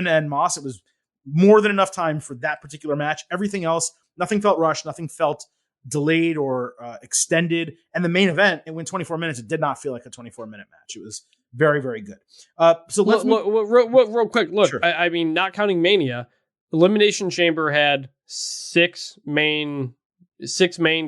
and Moss, it was more than enough time for that particular match. Everything else, nothing felt rushed. Nothing felt delayed or extended. And the main event, it went 24 minutes. It did not feel like a 24-minute match. It was very, very good. So let's look, real quick. Look, sure. I mean, not counting Mania, Elimination Chamber had 6 main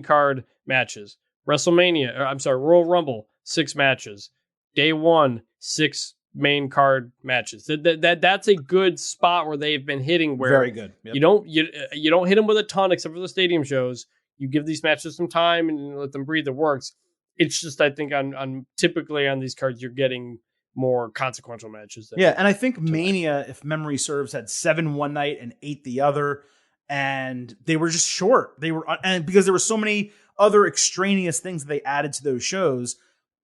card matches. Royal Rumble, 6 matches. Day 1, 6 main card matches. That's a good spot where they've been hitting. Where very good. Yep. You don't hit them with a ton except for the stadium shows. You give these matches some time and let them breathe. It works. It's just, I think on typically on these cards, you're getting more consequential matches. And I think Mania, if memory serves, had 7 one night and 8 the other, and they were just short. And because there were so many other extraneous things that they added to those shows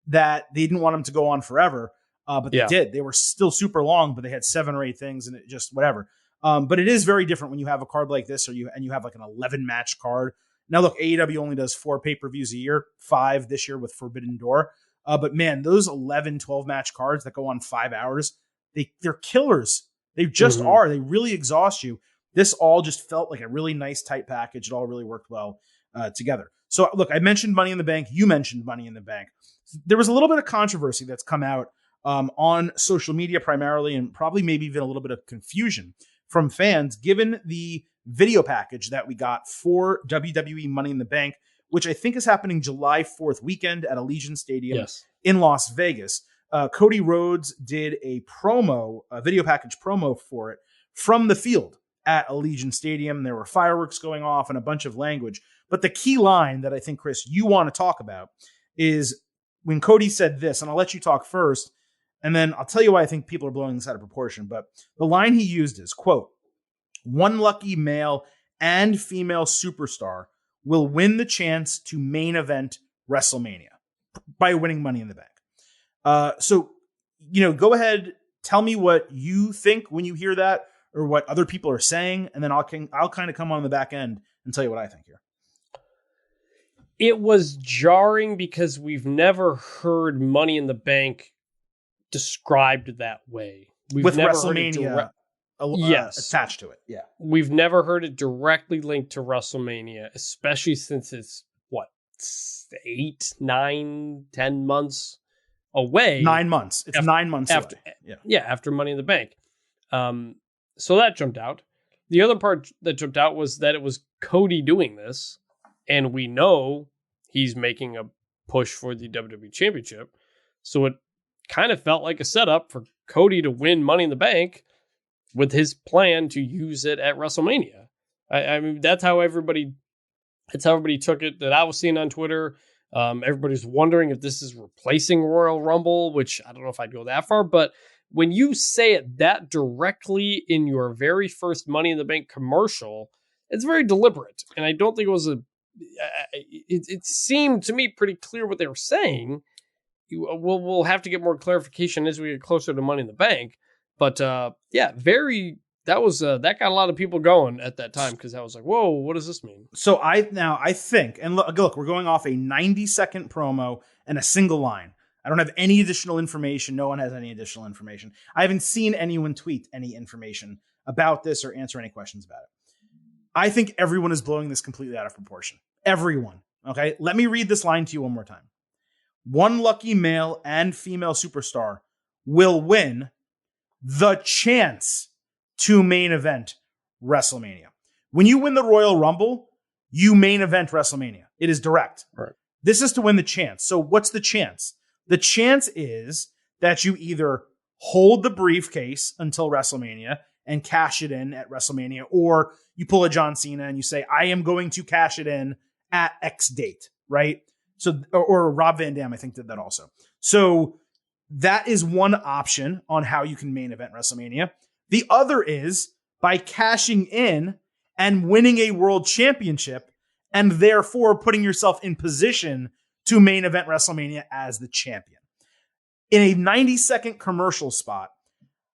that they didn't want them to go on forever, but they did. They were still super long, but they had 7 or 8 things, and it just whatever. But it is very different when you have a card like this, you have like an 11 match card. Now, look, AEW only does 4 pay-per-views a year, 5 this year with Forbidden Door. But man, those 11, 12 match cards that go on 5 hours, they're killers. They just are. They really exhaust you. This all just felt like a really nice, tight package. It all really worked well together. So look, I mentioned Money in the Bank. You mentioned Money in the Bank. There was a little bit of controversy that's come out on social media primarily, and probably maybe even a little bit of confusion from fans, given the video package that we got for WWE Money in the Bank, which I think is happening July 4th weekend at Allegiant Stadium in Las Vegas. Cody Rhodes did a video package promo for it from the field at Allegiant Stadium. There were fireworks going off and a bunch of language. But the key line that I think, Chris, you want to talk about is when Cody said this, and I'll let you talk first, and then I'll tell you why I think people are blowing this out of proportion. But the line he used is, quote, "One lucky male and female superstar will win the chance to main event WrestleMania by winning Money in the Bank." So, go ahead, tell me what you think when you hear that, or what other people are saying, and then I'll kind of come on the back end and tell you what I think here. It was jarring because we've never heard Money in the Bank described that way. With WrestleMania attached to it. Yeah. We've never heard it directly linked to WrestleMania, especially since it's 8, 9, 10 months away. 9 months. It's 9 months after, away. After Money in the Bank. So that jumped out. The other part that jumped out was that it was Cody doing this, and we know he's making a push for the WWE Championship. So it kind of felt like a setup for Cody to win Money in the Bank with his plan to use it at WrestleMania. I mean, that's how everybody took it that I was seeing on Twitter. Everybody's wondering if this is replacing Royal Rumble, which I don't know if I'd go that far, but when you say it that directly in your very first Money in the Bank commercial, it's very deliberate. And I don't think it was it seemed to me pretty clear what they were saying. We'll have to get more clarification as we get closer to Money in the Bank. But that got a lot of people going at that time, because I was like, whoa, what does this mean? So I think, and look, we're going off a 90-second promo and a single line. I don't have any additional information. No one has any additional information. I haven't seen anyone tweet any information about this or answer any questions about it. I think everyone is blowing this completely out of proportion. Everyone. Okay. Let me read this line to you one more time. One lucky male and female superstar will win the chance to main event WrestleMania. When you win the Royal Rumble, you main event WrestleMania. It is direct. Right. This is to win the chance. So what's the chance? The chance is that you either hold the briefcase until WrestleMania and cash it in at WrestleMania, or you pull a John Cena and you say, I am going to cash it in at X date, right? So, or Rob Van Dam, I think, did that also. So that is one option on how you can main event WrestleMania. The other is by cashing in and winning a world championship, and therefore putting yourself in position to main event WrestleMania as the champion. In a 90-second commercial spot,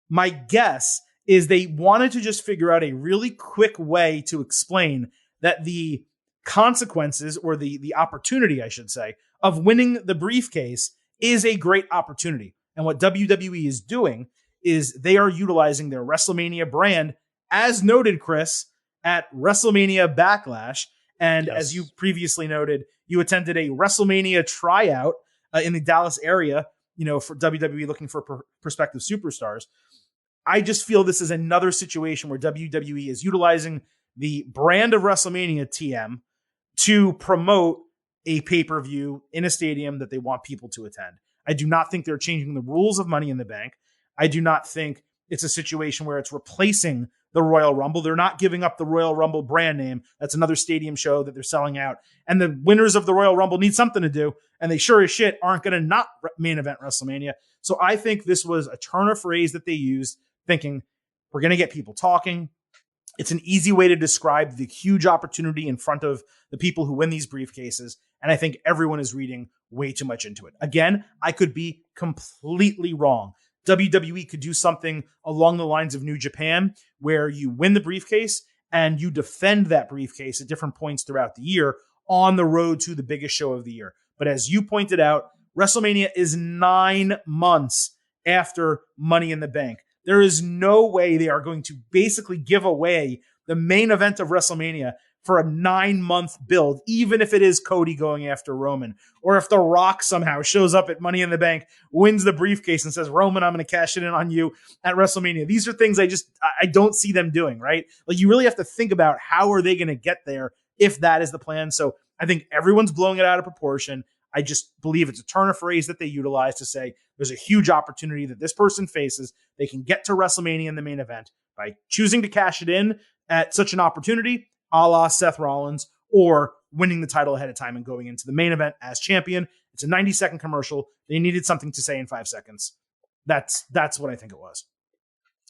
my guess is they wanted to just figure out a really quick way to explain that the consequences, or the opportunity, I should say, of winning the briefcase is a great opportunity. And what WWE is doing is they are utilizing their WrestleMania brand, as noted, Chris, at WrestleMania Backlash. And as you previously noted, you attended a WrestleMania tryout in the Dallas area, for WWE looking for prospective superstars. I just feel this is another situation where WWE is utilizing the brand of WrestleMania TM to promote a pay-per-view in a stadium that they want people to attend. I do not think they're changing the rules of Money in the Bank. I do not think it's a situation where it's replacing the Royal Rumble. They're not giving up the Royal Rumble brand name. That's another stadium show that they're selling out. And the winners of the Royal Rumble need something to do, and they sure as shit aren't going to not main event WrestleMania. So I think this was a turn of phrase that they used, thinking we're going to get people talking. It's an easy way to describe the huge opportunity in front of the people who win these briefcases. And I think everyone is reading way too much into it. Again, I could be completely wrong. WWE could do something along the lines of New Japan, where you win the briefcase and you defend that briefcase at different points throughout the year on the road to the biggest show of the year. But as you pointed out, WrestleMania is 9 months after Money in the Bank. There is no way they are going to basically give away the main event of WrestleMania for a 9-month build, even if it is Cody going after Roman, or if The Rock somehow shows up at Money in the Bank, wins the briefcase and says, Roman, I'm going to cash it in on you at WrestleMania. These are things I don't see them doing, right? Like, you really have to think about how are they going to get there if that is the plan. So I think everyone's blowing it out of proportion. I just believe it's a turn of phrase that they utilize to say there's a huge opportunity that this person faces. They can get to WrestleMania in the main event by choosing to cash it in at such an opportunity, a la Seth Rollins, or winning the title ahead of time and going into the main event as champion. It's a 90-second commercial. They needed something to say in 5 seconds. That's what I think it was.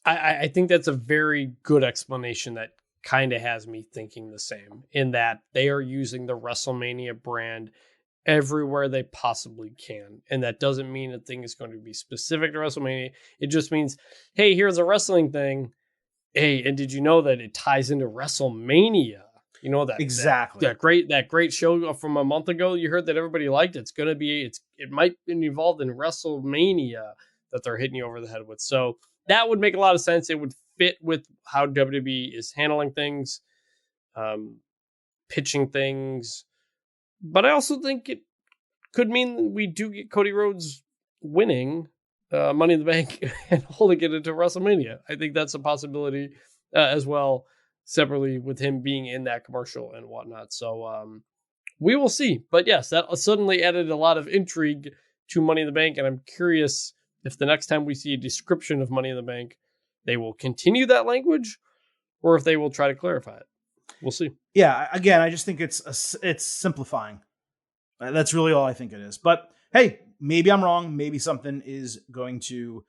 I think that's a very good explanation that kind of has me thinking the same, in that they are using the WrestleMania brand everywhere they possibly can. And that doesn't mean a thing is going to be specific to WrestleMania. It just means, hey, here's a wrestling thing. Hey, and did you know that it ties into WrestleMania? You know that exactly that great show from a month ago you heard that everybody liked. It might be involved in WrestleMania that they're hitting you over the head with. So that would make a lot of sense. It would fit with how WWE is handling things, pitching things. But I also think it could mean we do get Cody Rhodes winning Money in the Bank and holding it into WrestleMania. I think that's a possibility as well, separately with him being in that commercial and whatnot. So we will see. But yes, that suddenly added a lot of intrigue to Money in the Bank. And I'm curious if the next time we see a description of Money in the Bank, they will continue that language or if they will try to clarify it. We'll see. Yeah, again, I just think it's simplifying. That's really all I think it is. But hey, maybe I'm wrong. Maybe something is going to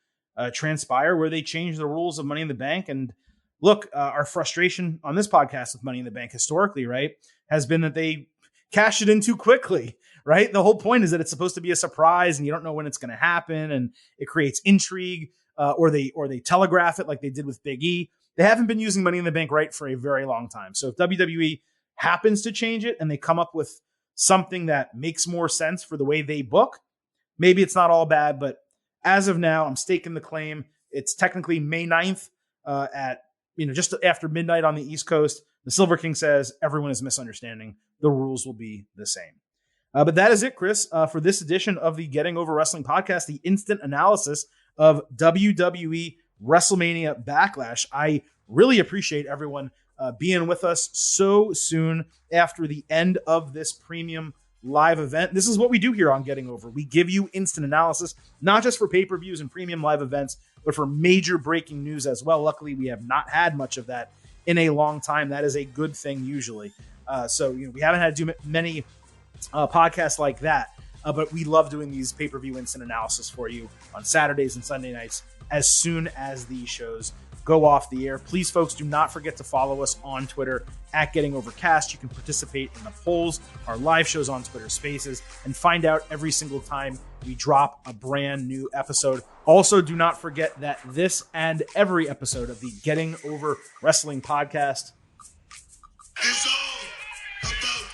transpire where they change the rules of Money in the Bank. And look, our frustration on this podcast with Money in the Bank historically, right, has been that they cash it in too quickly, right? The whole point is that it's supposed to be a surprise and you don't know when it's going to happen, and it creates intrigue, or they telegraph it like they did with Big E. They haven't been using Money in the Bank right for a very long time. So if WWE happens to change it and they come up with something that makes more sense for the way they book, maybe it's not all bad. But as of now, I'm staking the claim. It's technically May 9th at just after midnight on the East Coast. The Silver King says everyone is misunderstanding. The rules will be the same. But that is it, Chris, for this edition of the Getting Over Wrestling podcast, the instant analysis of WWE WrestleMania Backlash. I really appreciate everyone being with us so soon after the end of this premium live event. This is what we do here on Getting Over. We give you instant analysis, not just for pay-per-views and premium live events, but for major breaking news as well. Luckily, we have not had much of that in a long time. That is a good thing usually. So we haven't had to do many podcasts like that, but we love doing these pay-per-view instant analysis for you on Saturdays and Sunday nights as soon as these shows go off the air. Please, folks, do not forget to follow us on Twitter at Getting Overcast. You can participate in the polls, our live shows on Twitter Spaces, and find out every single time we drop a brand new episode. Also, do not forget that this and every episode of the Getting Over Wrestling podcast is all about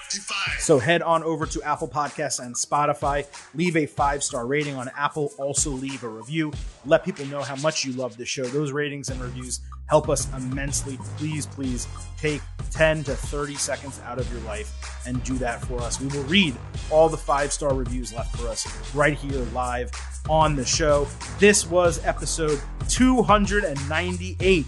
Defy. So head on over to Apple Podcasts and Spotify. Leave a 5-star rating on Apple. Also leave a review. Let people know how much you love the show. Those ratings and reviews help us immensely. Please take 10 to 30 seconds out of your life and do that for us. We will read all the 5-star reviews left for us right here live on the show. This was episode 298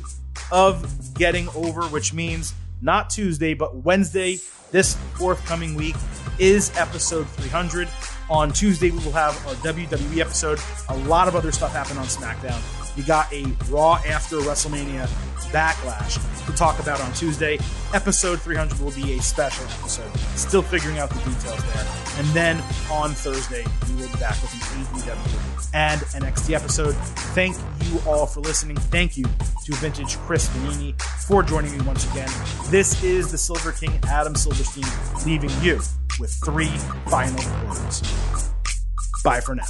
of Getting Over, which means not Tuesday, but Wednesday, this forthcoming week, is episode 300. On Tuesday, we will have our WWE episode. A lot of other stuff happened on SmackDown. We got a Raw after WrestleMania Backlash to talk about on Tuesday. Episode 300 will be a special episode. Still figuring out the details there. And then on Thursday, we will be back with an AEW and NXT episode. Thank you all for listening. Thank you to Vintage Chris Vanini for joining me once again. This is the Silver King, Adam Silverstein, leaving you with 3 final words. Bye for now.